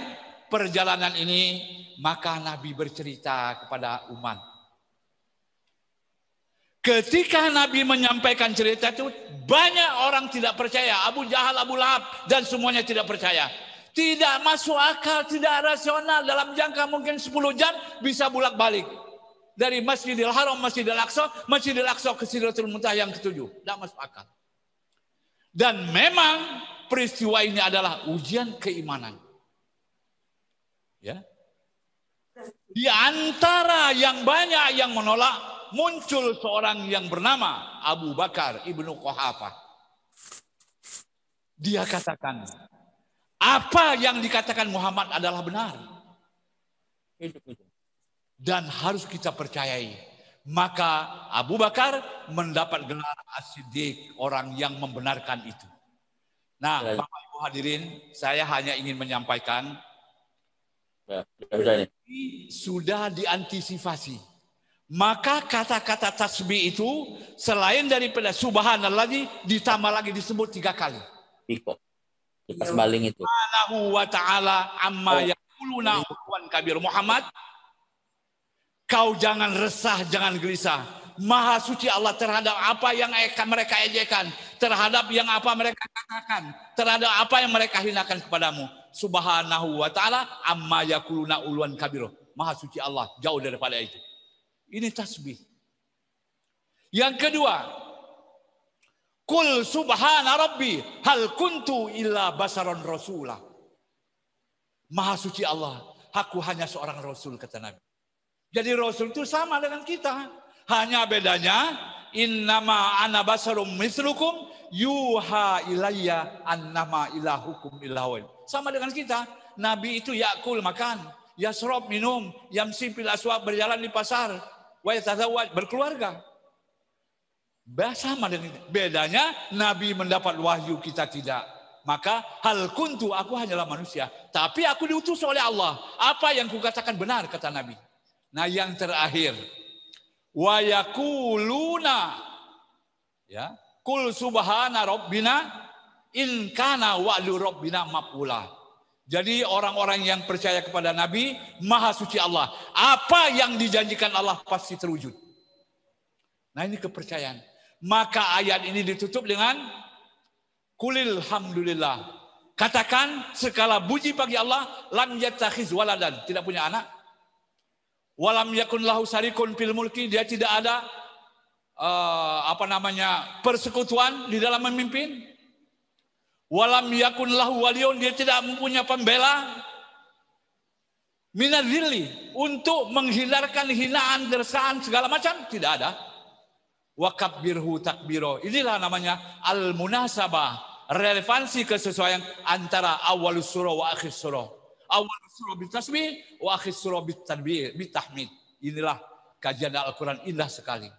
Speaker 5: perjalanan ini, maka Nabi bercerita kepada umat. Ketika Nabi menyampaikan cerita itu, banyak orang tidak percaya. Abu Jahal, Abu Lahab, dan semuanya tidak percaya. Tidak masuk akal, tidak rasional. Dalam jangka mungkin 10 jam bisa bolak-balik. Dari Masjidil Haram, Masjidil Aqsa ke Sidratul Muntaha yang ke-7. Tidak masuk akal. Dan memang peristiwa ini adalah ujian keimanan. Ya. Di antara yang banyak yang menolak, muncul seorang yang bernama Abu Bakar Ibnu Quhafah. Dia katakan, apa yang dikatakan Muhammad adalah benar. Dan harus kita percayai. Maka Abu Bakar mendapat gelar As-Siddiq, orang yang membenarkan itu. Nah, Bapak Ibu hadirin, saya hanya ingin menyampaikan, ini sudah diantisipasi. Maka kata-kata tasbih itu selain daripada subhanallah ditambah lagi disebut 3 kali.
Speaker 6: Kipas maling itu.
Speaker 5: Subhanahu wa ta'ala amma yaqulu yakuluna uluwan kabir. Muhammad, kau jangan resah, jangan gelisah. Maha suci Allah terhadap apa yang mereka ejekan, terhadap yang apa mereka katakan, terhadap apa yang mereka hinakan kepadamu. Subhanahu wa ta'ala amma yakuluna uluwan kabir. Maha suci Allah, jauh daripada itu. Ini tasbih. Yang kedua, Qul subhana rabbi hal kuntu illa basaron rasulah. Maha suci Allah, aku hanya seorang rasul, kata Nabi. Jadi rasul itu sama dengan kita. Hanya bedanya, innama ana basarum mislukum yuha ilayya annama ilahukum ilahun. Sama dengan kita. Nabi itu yakul, makan, yasrob, minum, yamsi fil aswaq, berjalan di pasar, wa yatazawwaj, berkeluarga. Sama dengan bedanya, Nabi mendapat wahyu, kita tidak. Maka hal kuntu, aku hanyalah manusia, tapi aku diutus oleh Allah. Apa yang kukatakan benar, kata Nabi. Nah, yang terakhir, wa yakuluna, ya, kul subhana rabbina in kana wa'du rabbina maf'ula. Jadi orang-orang yang percaya kepada Nabi, maha suci Allah, apa yang dijanjikan Allah pasti terwujud. Nah, ini kepercayaan. Maka ayat ini ditutup dengan kulil hamdulillah. Katakan segala puji bagi Allah, lam yattakhiz waladan, tidak punya anak. Walam yakun lahu sarikun fil mulki, dia tidak ada persekutuan di dalam memimpin. Walam yakun lahu waliyun, dia tidak mempunyai pembela. Minadzilli, untuk menghindarkan hinaan, dersaan segala macam, tidak ada. Wa kabbirhu takbiro. Inilah namanya al-munasabah, relevansi kesesuaian antara awal surah wa akhir surah. Awal surah bitasbih wa akhir surah bitahmid. Inilah kajian Al-Quran indah sekali.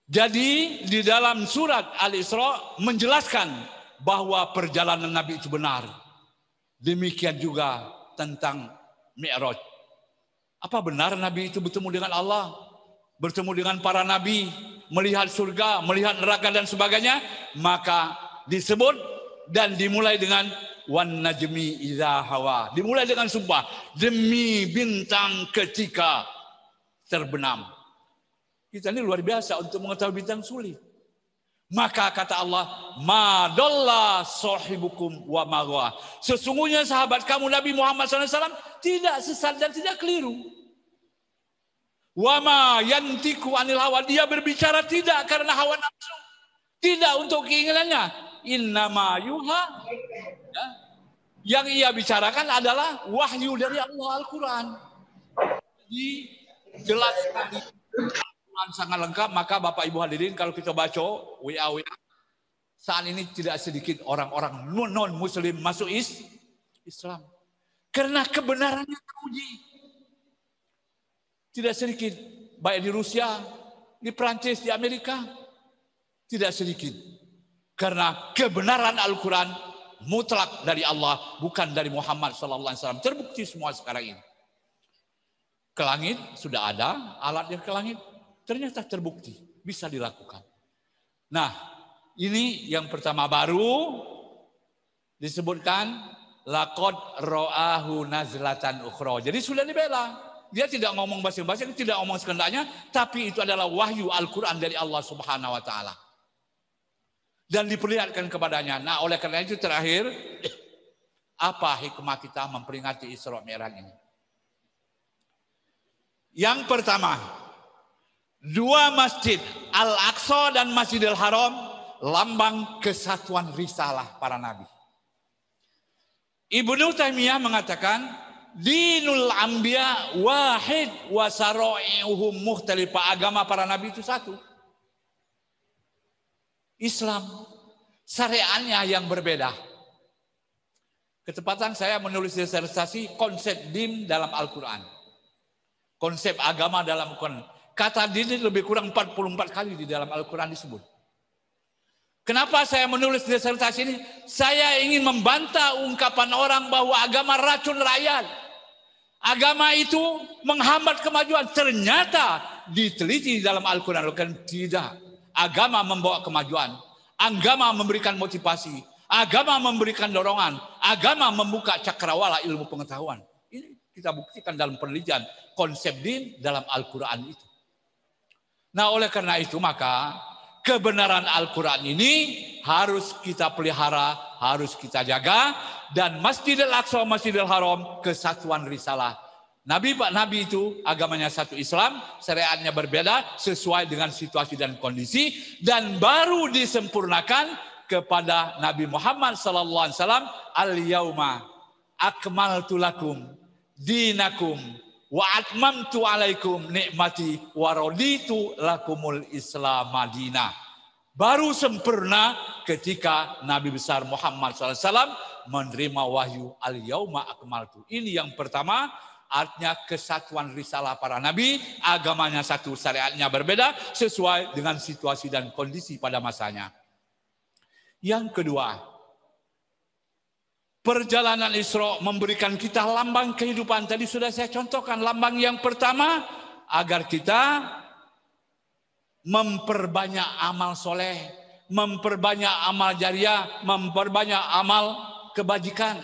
Speaker 5: Jadi di dalam surat Al-Isra menjelaskan bahwa perjalanan Nabi itu benar. Demikian juga tentang Mi'raj. Apa benar Nabi itu bertemu dengan Allah? Bertemu dengan para nabi, melihat surga, melihat neraka dan sebagainya? Maka disebut dan dimulai dengan wan najmi idza hawa. Dimulai dengan sumpah, demi bintang ketika terbenam. Kita ini luar biasa untuk mengetahui bintang sulit. Maka kata Allah, ma dalla sahibukum wa ma ghawa. Sesungguhnya sahabat kamu Nabi Muhammad SAW tidak sesat dan tidak keliru. Wa ma yantiku anil hawa, dia berbicara tidak karena hawa nafsu, tidak untuk keinginannya. Innama yuha, ya, yang ia bicarakan adalah wahyu dari Allah, Al-Quran. Jadi jelas sekali, Al-Quran sangat lengkap. Maka Bapak Ibu hadirin, kalau kita baca WA saat ini tidak sedikit orang-orang non muslim masuk Islam karena kebenarannya teruji. Tidak sedikit, baik di Rusia, di Prancis, di Amerika, tidak sedikit. Karena kebenaran Al-Quran mutlak dari Allah, bukan dari Muhammad SAW. Terbukti semua sekarang ini. Ke langit sudah ada alat yang ke langit, ternyata terbukti bisa dilakukan. Nah, ini yang pertama, baru disebutkan laqad ra'ahu nazlatan ukhra. Jadi sudah dibela. Dia tidak ngomong basi-basi, tidak ngomong sekendaknya, tapi itu adalah wahyu Al-Quran dari Allah Subhanahu wa Ta'ala. Dan diperlihatkan kepadanya. Nah, oleh karena itu terakhir, apa hikmah kita memperingati Isra Mi'raj ini? Yang pertama, dua masjid, Al-Aqsa dan Masjidil Haram, lambang kesatuan risalah para nabi. Ibnu Taimiyah mengatakan, dinul anbiya wahid wa sara'i'uhum mukhtalifah. Agama para nabi itu satu. Islam, syariatnya yang berbeda. Ketepatan saya menulis disertasi konsep din dalam Al-Quran. Konsep agama dalam Al-Quran. Kata din lebih kurang 44 kali di dalam Al-Quran disebut. Kenapa saya menulis disertasi ini? Saya ingin membantah ungkapan orang bahwa agama racun rakyat. Agama itu menghambat kemajuan. Ternyata diteliti dalam Al-Quran. Tidak. Agama membawa kemajuan. Agama memberikan motivasi. Agama memberikan dorongan. Agama membuka cakrawala ilmu pengetahuan. Ini kita buktikan dalam penelitian konsep din dalam Al-Quran itu. Nah, oleh karena itu maka kebenaran Al-Quran ini harus kita pelihara, harus kita jaga. Dan Masjidil Aqsa, Masjidil Haram, kesatuan risalah. Nabi itu agamanya satu Islam, syariatnya berbeda sesuai dengan situasi dan kondisi. Dan baru disempurnakan kepada Nabi Muhammad SAW. Al-yauma akmaltu lakum dinakum wa atmamtu alaikum nikmati wa raditu lakumul Islam madinah. Baru sempurna ketika Nabi besar Muhammad SAW menerima wahyu al-yauma akmaltu. Ini yang pertama, artinya kesatuan risalah para nabi, agamanya satu, syariatnya berbeda sesuai dengan situasi dan kondisi pada masanya. Yang kedua, perjalanan Isra memberikan kita lambang kehidupan. Tadi sudah saya contohkan lambang yang pertama, agar kita memperbanyak amal soleh, memperbanyak amal jariah, memperbanyak amal kebajikan.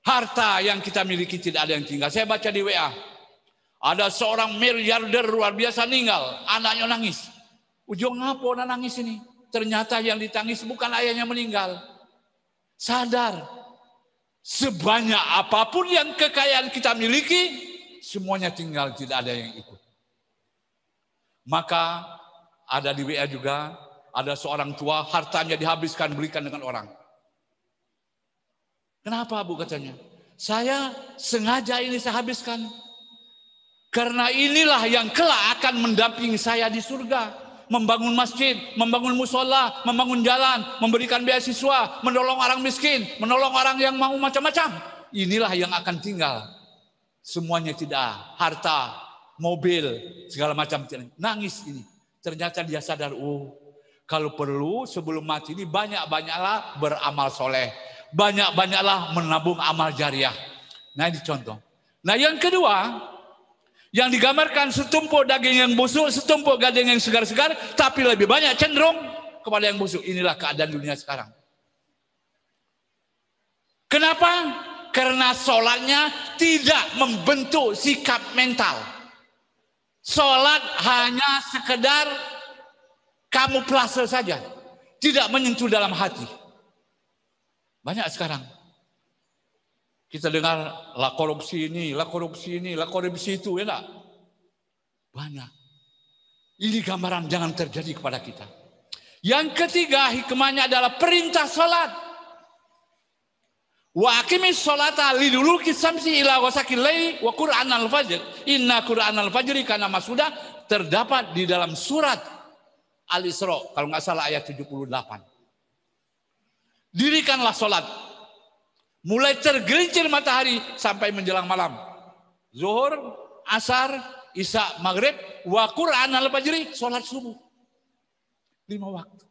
Speaker 5: Harta yang kita miliki tidak ada yang tinggal. Saya baca di WA, ada seorang miliarder luar biasa meninggal, anaknya nangis. Ujung apa nangis ini? Ternyata yang ditangis bukan ayahnya meninggal. Sadar, sebanyak apapun yang kekayaan kita miliki, semuanya tinggal, tidak ada yang ikut. Maka ada di WA juga, ada seorang tua hartanya dihabiskan berikan dengan orang. Kenapa Bu katanya? Saya sengaja ini saya habiskan. Karena inilah yang kelak akan mendampingi saya di surga. Membangun masjid, membangun musola, membangun jalan, memberikan beasiswa, menolong orang miskin, menolong orang yang mau macam-macam. Inilah yang akan tinggal. Semuanya tidak, harta, mobil, segala macam. Nangis ini. Ternyata dia sadar, oh, kalau perlu sebelum mati ini banyak-banyaklah beramal soleh. Banyak-banyaklah menabung amal jariah. Nah, ini contoh. Nah, yang kedua, yang digambarkan setumpuk daging yang busuk, setumpuk daging yang segar-segar, tapi lebih banyak cenderung kepada yang busuk. Inilah keadaan dunia sekarang. Kenapa? Karena sholatnya tidak membentuk sikap mental. Sholat hanya sekedar kamuflase saja, tidak menyentuh dalam hati. Banyak sekarang. Kita dengar lah korupsi ini, lah korupsi ini, lah korupsi itu, ya enggak? Banyak. Ini gambaran jangan terjadi kepada kita. Yang ketiga hikmahnya adalah perintah salat. Wa aqimis sholata liduluki samsi ila ghasaqil laili wa qur'anal fajr. Inna qur'anal fajri kana masuda, terdapat di dalam surat Al-Isra kalau enggak salah ayat 78. Dirikanlah salat mulai tergelincir matahari sampai menjelang malam. Zuhur, asar, isya, maghrib, wa Qur'an al-fajri, sholat subuh. 5 waktu.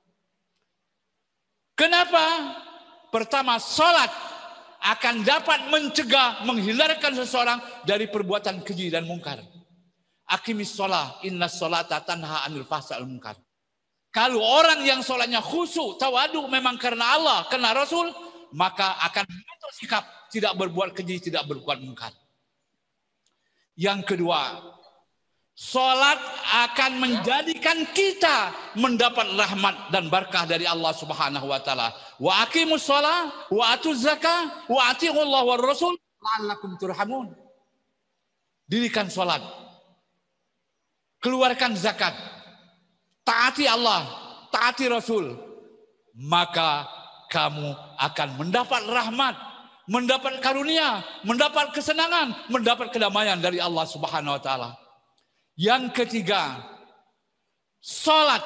Speaker 5: Kenapa? Pertama, sholat akan dapat mencegah, menghindarkan seseorang dari perbuatan keji dan mungkar. Aqimis sholat, inna sholata tanha anil fahsai wal munkar. Kalau orang yang sholatnya khusyuk, tawadu memang karena Allah, karena Rasul, maka akan membentuk sikap tidak berbuat keji, tidak berbuat mungkar. Yang kedua, sholat akan menjadikan kita mendapat rahmat dan berkah dari Allah Subhanahu wa taala. Wa aqimus shalah wa atuz zakah wa atiiullah war rasul la'allakum turhamun. Dirikan sholat, keluarkan zakat, taati Allah, taati Rasul, maka kamu akan mendapat rahmat, mendapat karunia, mendapat kesenangan, mendapat kedamaian dari Allah Subhanahu wa taala. Yang ketiga, salat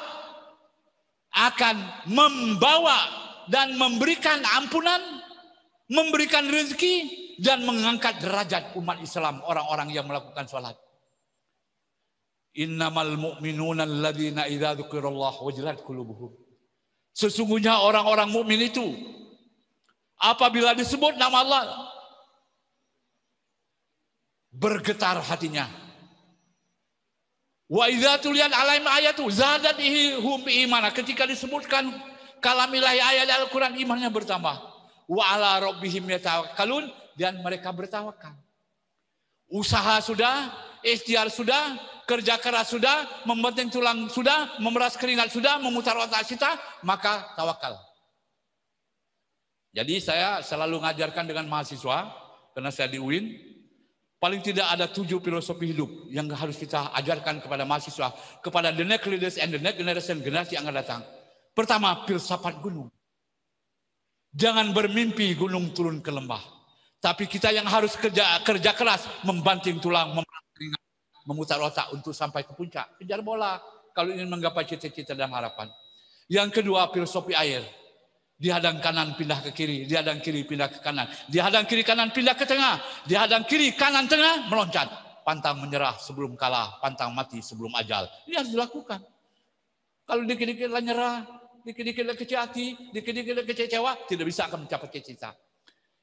Speaker 5: akan membawa dan memberikan ampunan, memberikan rezeki dan mengangkat derajat umat Islam, orang-orang yang melakukan salat. Innamal mu'minuna alladzina idza dzukirallahu wajilat qulubuhum. Sesungguhnya orang-orang mukmin itu apabila disebut nama Allah bergetar hatinya. Wa idza tuliyat alaihim ayatu zadatuhum imana. Ketika disebutkan kalamillahi ayat Al-Qur'an, imannya bertambah. Wa ala rabbihim yatawakkalun, dan mereka bertawakal. Usaha sudah, ikhtiar sudah, kerja keras sudah, membanting tulang sudah, memeras keringat sudah, memutar otak kita, maka tawakal. Jadi saya selalu mengajarkan dengan mahasiswa, karena saya di UIN, paling tidak ada 7 filosofi hidup yang harus kita ajarkan kepada mahasiswa, kepada the next leaders and the next generation, generasi yang akan datang. Pertama, filsafat gunung. Jangan bermimpi gunung turun ke lembah. Tapi kita yang harus kerja keras, membanting tulang, memutar otak untuk sampai ke puncak. Kejar bola kalau ingin menggapai cita-cita dan harapan. Yang kedua, filosofi air. Dihadang kanan pindah ke kiri, dihadang kiri pindah ke kanan, dihadang kiri kanan pindah ke tengah, dihadang kiri kanan tengah meloncat. Pantang menyerah sebelum kalah, pantang mati sebelum ajal. Ini harus dilakukan. Kalau dikit-dikit lah nyerah, dikit-dikit lah kecil hati, dikit-dikit lah kecewa, tidak bisa akan mencapai cita-cita.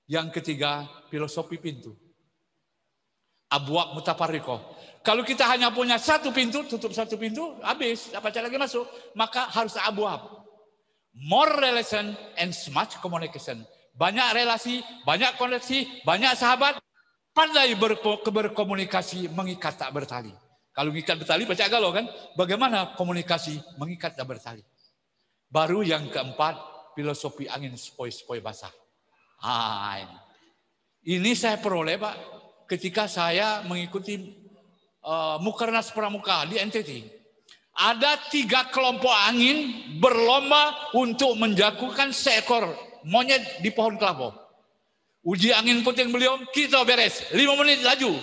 Speaker 5: Yang ketiga, filosofi pintu. Abwab mutafarriqah. Kalau kita hanya punya satu pintu, tutup satu pintu, habis, dapat cara lagi masuk, maka harus abwab. More relation and much communication. Banyak relasi, banyak koneksi, banyak sahabat, pandai berkomunikasi, mengikat tak bertali. Kalau mengikat bertali, baca galau kan? Bagaimana komunikasi, mengikat tak bertali. Baru yang keempat, filosofi angin sepoi-sepoi basah. Ini saya peroleh Pak ketika saya mengikuti Mukernas Pramuka di NTT. Ada 3 kelompok angin berlomba untuk menjatuhkan seekor monyet di pohon kelapa. Uji angin puting beliung, kita beres. 5 menit laju,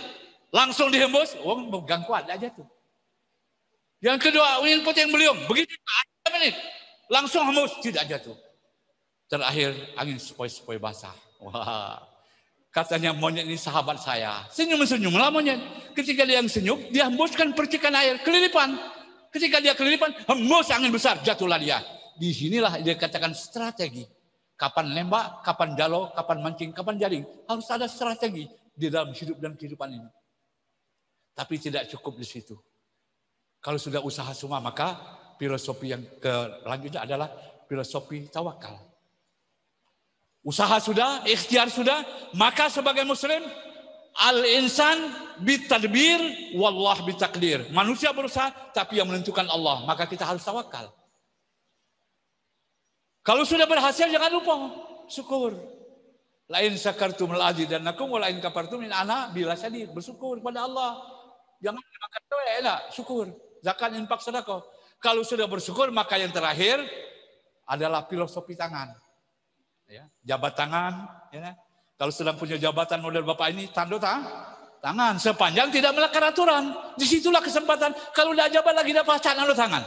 Speaker 5: langsung dihembus. Wong pegang kuat aja tuh. Yang kedua, angin puting beliung, begitu 5 menit, langsung hembus, tidak jatuh. Terakhir, angin sepoi-sepoi basah. Wah, katanya monyet ini sahabat saya. Senyum-senyumlah monyet. Ketika dia yang senyum, dia hembuskan percikan air, kelilipan. Ketika dia kelilipan, hembus angin besar, jatuhlah dia. Di sinilah dia katakan strategi. Kapan nembak, kapan jalo, kapan mancing, kapan jaring. Harus ada strategi di dalam hidup dan kehidupan ini. Tapi tidak cukup di situ. Kalau sudah usaha semua, maka filosofi yang selanjutnya adalah filosofi tawakal. Usaha sudah, ikhtiar sudah, maka sebagai muslim, al-insan bitadbir, wallah bitakdir. Manusia berusaha, tapi yang menentukan Allah. Maka kita harus tawakal. Kalau sudah berhasil, jangan lupa syukur. Lain syakartum la'azidannakum wa lain kafartum min ana bila syadid. Bersyukur kepada Allah. Jangan makan doa, enak, syukur. Zakat, infak, sedekah. Kalau sudah bersyukur, maka yang terakhir adalah filosofi tangan. Ya, jabat tangan, ya. Kalau sedang punya jabatan model Bapak ini, tanda tangan sepanjang tidak melanggar aturan. Disitulah kesempatan. Kalau tidak jabat lagi dapat tanda tangan.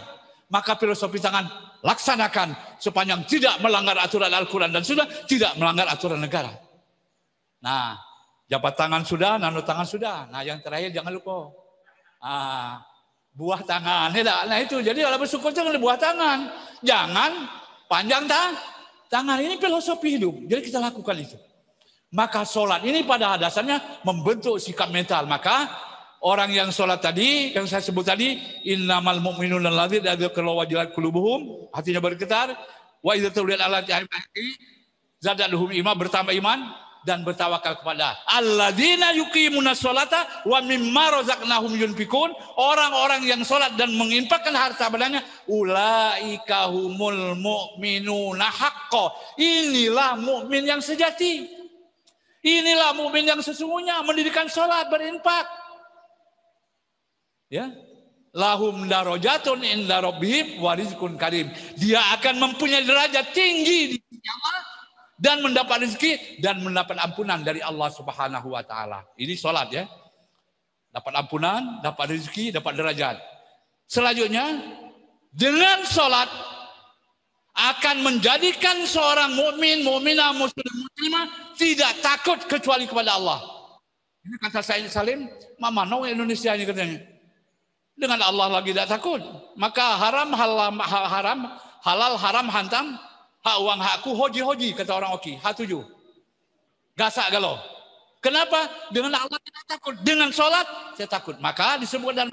Speaker 5: Maka filosofi tangan laksanakan sepanjang tidak melanggar aturan Al-Quran dan sudah tidak melanggar aturan negara. Nah, jabat tangan sudah, nano tangan sudah. Nah, yang terakhir jangan lupa buah tangan. Nah itu, jadi kalau bersyukur jangan buah tangan. Jangan panjang tangan. Ini filosofi hidup. Jadi kita lakukan itu. Maka sholat ini pada dasarnya membentuk sikap mental. Maka orang yang sholat tadi, yang saya sebut tadi, innamal mu'minuna alladzina idza wajilat qulubuhum, hatinya bergetar, wa idza tuliyat alaihim zadatuhum iman, bertambah iman dan bertawakal kepada alladzina yuqimunas sholata wa mimma razaqnahum yunfikun. Orang-orang yang sholat dan menginfakkan harta bendanya, ulaika humul mu'minuna haqqo. Inilah mukmin yang sejati. Inilah mukmin yang sesungguhnya, mendirikan sholat, berinfak. Ya, lahum darajatun inda rabbihim wa rizqun karim. Dia akan mempunyai derajat tinggi di sisi Allah dan mendapat rezeki dan mendapat ampunan dari Allah Subhanahu wa taala. Ini salat ya. Dapat ampunan, dapat rezeki, dapat derajat. Selanjutnya, dengan salat akan menjadikan seorang mukmin, mukminah, muslim, muslimah tidak takut kecuali kepada Allah. Ini kata Said Salim, Mama no Indonesia ini katanya. Dengan Allah lagi tidak takut. Maka haram, halal, haram, hantam, hak uang hakku, hoji, kata orang Oki, hak 7. Gasak galau. Kenapa? Dengan Allah tidak takut. Dengan sholat, saya takut. Maka disebut dalam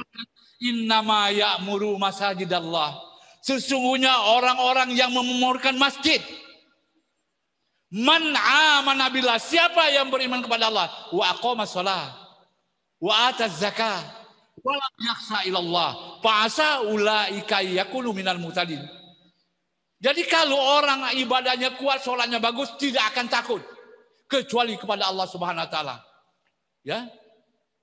Speaker 5: innama ya'muru masajidallah. Sesungguhnya orang-orang yang memakmurkan masjid. Man amana billah, siapa yang beriman kepada Allah, wa aqama shalah, wa ataz zakah wa lam yakhsha ilallah fa asa ulaika yakunu minal muhtadin. Jadi kalau orang ibadahnya kuat, sholatnya bagus, tidak akan takut kecuali kepada Allah Subhanahu wa taala. Ya.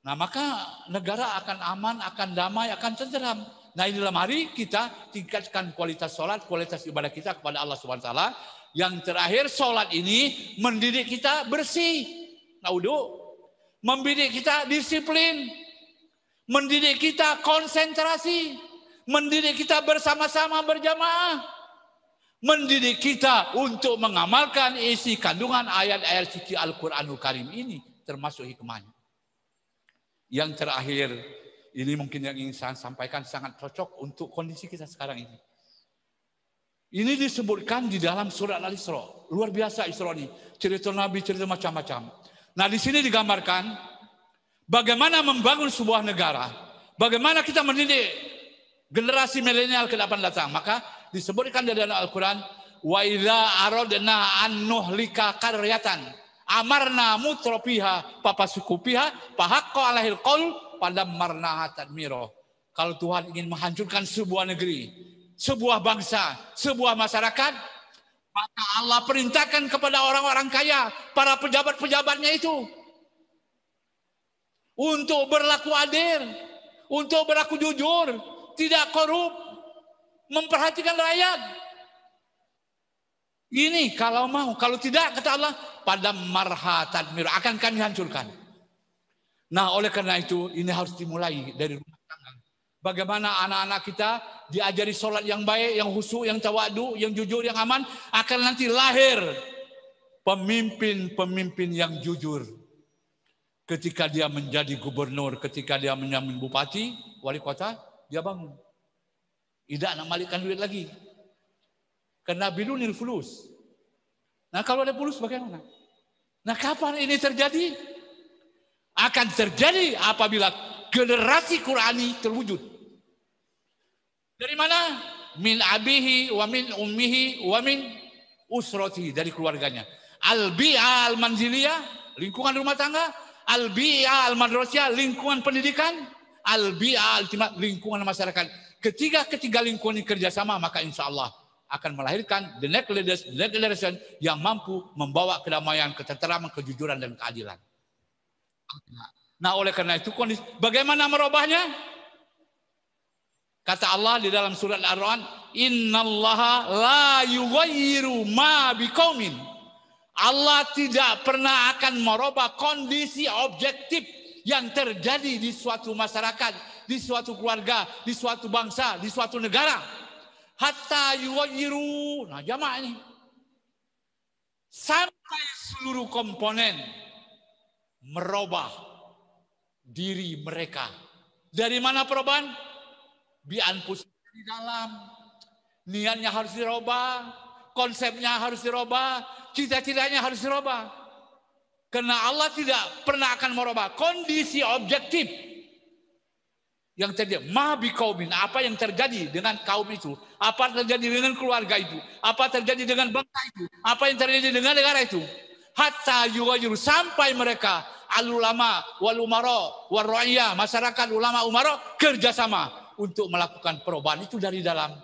Speaker 5: Nah, maka negara akan aman, akan damai, akan tenteram. Nah, inilah mari kita tingkatkan kualitas sholat, kualitas ibadah kita kepada Allah Subhanahu wa taala. Yang terakhir, sholat ini mendidik kita bersih. Naudhu, mendidik kita disiplin, mendidik kita konsentrasi, mendidik kita bersama-sama berjamaah, mendidik kita untuk mengamalkan isi kandungan ayat-ayat suci Al-Quranul Karim ini, termasuk hikmahnya. Yang terakhir, ini mungkin yang ingin saya sampaikan sangat cocok untuk kondisi kita sekarang ini. Ini disebutkan di dalam surat Al-Isra. Luar biasa Isra ini. Cerita Nabi, cerita macam-macam. Nah, di sini digambarkan bagaimana membangun sebuah negara. Bagaimana kita mendidik generasi milenial ke depan datang. Maka disebutkan di dalam Al-Quran, wa idza aradna an nuhlika qaryatan amarna mutrafiha papasukupiha pahaqqa alaihil qaul padammarnaha tadmira. Kalau Tuhan ingin menghancurkan sebuah negeri, sebuah bangsa, sebuah masyarakat, maka Allah perintahkan kepada orang-orang kaya, para pejabat-pejabatnya itu untuk berlaku adil, untuk berlaku jujur, tidak korup, memperhatikan rakyat. Ini kalau mau, kalau tidak kata Allah, pada marha tadmir akan kami hancurkan. Nah, oleh karena itu ini harus dimulai dari rumah tangga. Bagaimana anak-anak kita diajari sholat yang baik, yang khusyuk, yang tawadu, yang jujur, yang aman, akan nanti lahir pemimpin-pemimpin yang jujur. Ketika dia menjadi gubernur, ketika dia menjadi bupati, wali kota, dia bangun. Tidak nak malikkan duit lagi. Karena bilunil fulus. Nah, kalau ada fulus bagaimana? Nah, kapan ini terjadi? Akan terjadi apabila generasi Qurani terwujud. Dari mana? Min abihi wa min ummihi wa min usrati, dari keluarganya. Al-bi'a al-manziliyah, lingkungan rumah tangga. Al-bi'a al-madrasiyah, lingkungan pendidikan. Al-bi'a al-timat, lingkungan masyarakat. Ketiga lingkungan ini kerjasama, maka insya Allah akan melahirkan the next generation yang mampu membawa kedamaian, ketentraman, kejujuran, dan keadilan. Nah, oleh karena itu, bagaimana merubahnya? Kata Allah di dalam surat Al-Rahman, innallaha la yughayyiru ma biqaumin. Allah tidak pernah akan merubah kondisi objektif yang terjadi di suatu masyarakat, di suatu keluarga, di suatu bangsa, di suatu negara. Hatta yughayyiru, nah jamak ini, sampai seluruh komponen merubah diri mereka. Dari mana perubahan? Bi'anfusihim, di dalam. Niatnya harus dirubah, konsepnya harus dirubah, cita-citanya harus dirubah. Karena Allah tidak pernah akan merubah kondisi objektif yang terjadi. Ma biqaumin, apa yang terjadi dengan kaum itu, apa terjadi dengan keluarga itu, apa terjadi dengan bangsa itu, apa yang terjadi dengan negara itu. Hatta yughayyiru, sampai mereka al-ulama wal umara wal ra'iyah, masyarakat, ulama, umara kerjasama untuk melakukan perubahan itu dari dalam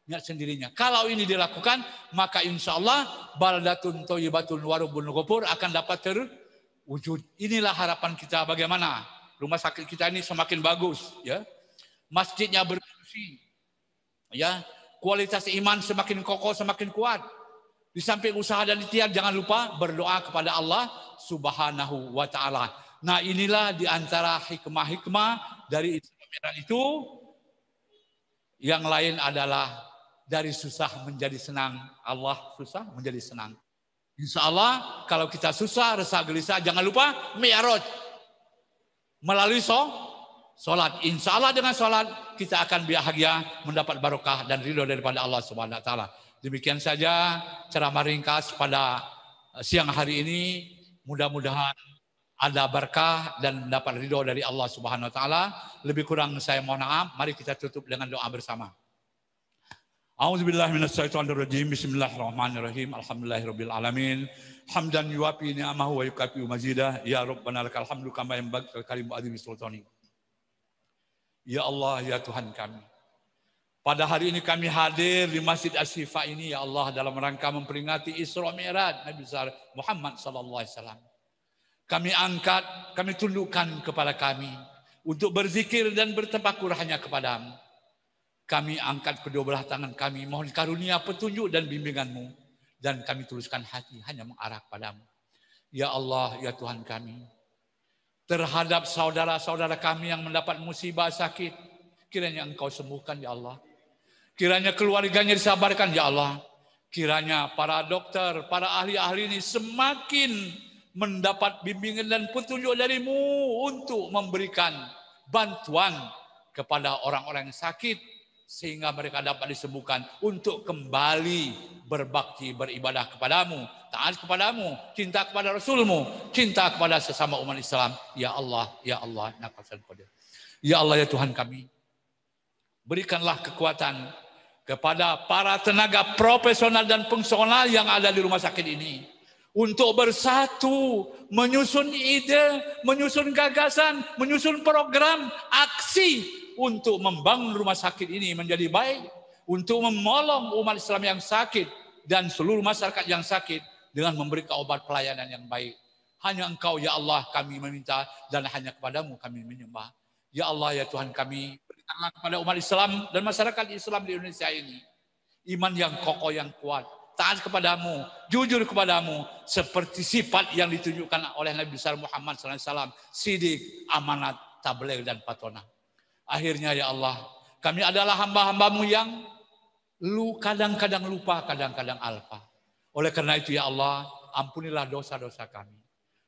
Speaker 5: niat sendirinya. Kalau ini dilakukan, maka insya Allah baldatun thayyibatun wa rabbun ghafur akan dapat terwujud. Inilah harapan kita, bagaimana rumah sakit kita ini semakin bagus, ya, masjidnya berfungsi, ya, kualitas iman semakin kokoh, semakin kuat. Di samping usaha dan ikhtiar, jangan lupa berdoa kepada Allah Subhanahu wa taala. Nah, inilah di antara hikmah-hikmah dari Islam itu. Yang lain adalah dari susah menjadi senang. Allah susah menjadi senang. Insya Allah kalau kita susah, resah, gelisah, jangan lupa mi'raj. Melalui sholat. Insya Allah dengan sholat kita akan bahagia, mendapat barokah dan ridho daripada Allah Subhanahu wa taala. Demikian saja ceramah ringkas pada siang hari ini. Mudah-mudahan ada berkah dan dapat ridho dari Allah Subhanahu wa taala. Lebih kurang saya mohon maaf. Mari kita tutup dengan doa bersama. A'udzubillahi minasyaitonirrajim. Bismillahirrahmanirrahim. Alhamdulillahirabbil alamin. Hamdan yuwafi ni'amahu wa yukafi mazidah. Ya Rabbana lakal hamdu kama yanbaghi lil karim azimi sultani. Ya Allah, ya Tuhan kami. Pada hari ini kami hadir di Masjid Asy-Syifa ini ya Allah dalam rangka memperingati Isra Mi'raj Nabi besar Muhammad sallallahu alaihi wasallam. Kami angkat, kami tundukkan kepada kami untuk berzikir dan bertafakur hanya kepadamu. Kami angkat kedua belah tangan kami, mohon karunia petunjuk dan bimbinganmu. Dan kami tuluskan hati hanya mengarah padamu. Ya Allah, ya Tuhan kami. Terhadap saudara-saudara kami yang mendapat musibah sakit, kiranya Engkau sembuhkan ya Allah. Kiranya keluarganya disabarkan ya Allah. Kiranya para dokter, para ahli-ahli ini semakin mendapat bimbingan dan petunjuk darimu untuk memberikan bantuan kepada orang-orang yang sakit sehingga mereka dapat disembuhkan untuk kembali berbakti beribadah kepadamu, taat kepadamu, cinta kepada Rasulmu, cinta kepada sesama umat Islam. Ya Allah, ya Allah, ya Allah, ya Tuhan kami, berikanlah kekuatan kepada para tenaga profesional dan fungsional yang ada di rumah sakit ini untuk bersatu, menyusun ide, menyusun gagasan, menyusun program, aksi untuk membangun rumah sakit ini menjadi baik, untuk menolong umat Islam yang sakit dan seluruh masyarakat yang sakit dengan memberikan obat pelayanan yang baik. Hanya Engkau ya Allah kami meminta dan hanya kepadamu kami menyembah. Ya Allah, ya Tuhan kami, berikanlah kepada umat Islam dan masyarakat Islam di Indonesia ini iman yang kokoh, yang kuat, taat kepadamu, jujur kepadamu, seperti sifat yang ditunjukkan oleh Nabi besar Muhammad SAW, sidik, amanat, tabligh dan patonah. Akhirnya ya Allah, kami adalah hamba-hambamu yang kadang-kadang lupa, kadang-kadang alpa. Oleh karena itu ya Allah, ampunilah dosa-dosa kami.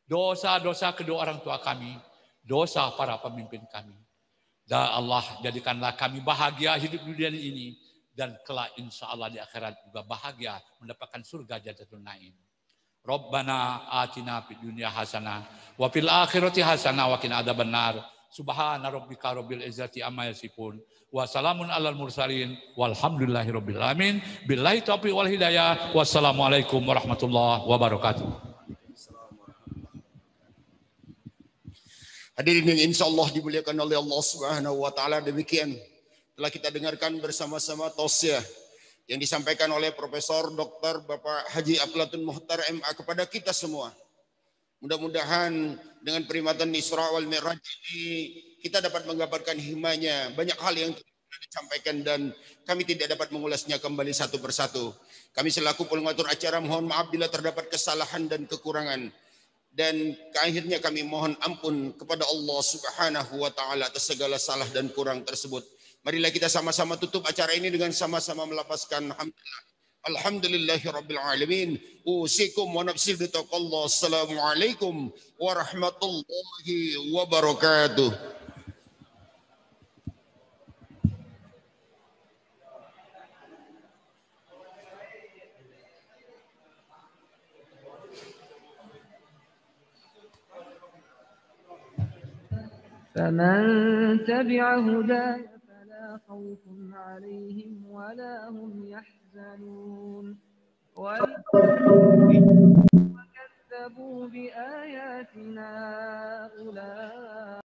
Speaker 5: Dosa-dosa kedua orang tua kami, dosa para pemimpin kami. Dan Allah, jadikanlah kami bahagia hidup di dunia ini. Dan kelak insya Allah di akhirat juga bahagia mendapatkan surga Jannatul Naim. Rabbana atina fid dunya hasanah wa fil akhirati hasanah wa qina adzabannar. Subhana rabbika rabbil izzati amma yasifun wa salamun alal mursalin walhamdulillahi rabbil alamin. Billahi taufiq wal hidayah. Wassalamualaikum warahmatullahi wabarakatuh.
Speaker 1: Hadirin yang insyaallah dimuliakan oleh Allah Subhanahu wa taala, demikian telah kita dengarkan bersama-sama tausiah yang disampaikan oleh Profesor Dr. Bapak Haji Aflatun Muhtar MA kepada kita semua. Mudah-mudahan dengan peringatan Isra wal Mi'raj ini kita dapat menggambarkan hikmahnya. Banyak hal yang telah disampaikan dan kami tidak dapat mengulasnya kembali satu persatu. Kami selaku pengatur acara mohon maaf bila terdapat kesalahan dan kekurangan. Dan akhirnya kami mohon ampun kepada Allah Subhanahu wa taala atas segala salah dan kurang tersebut. Marilah kita sama-sama tutup acara ini dengan sama-sama melafazkan alhamdulillah. Alhamdulillahirabbil alamin. Usikum wa nafsi bitaqallah. Assalamualaikum warahmatullahi wabarakatuh.
Speaker 6: فمن تبع هداي فلا خوف عليهم ولا هم يحزنون وكذبوا بآياتنا أولئك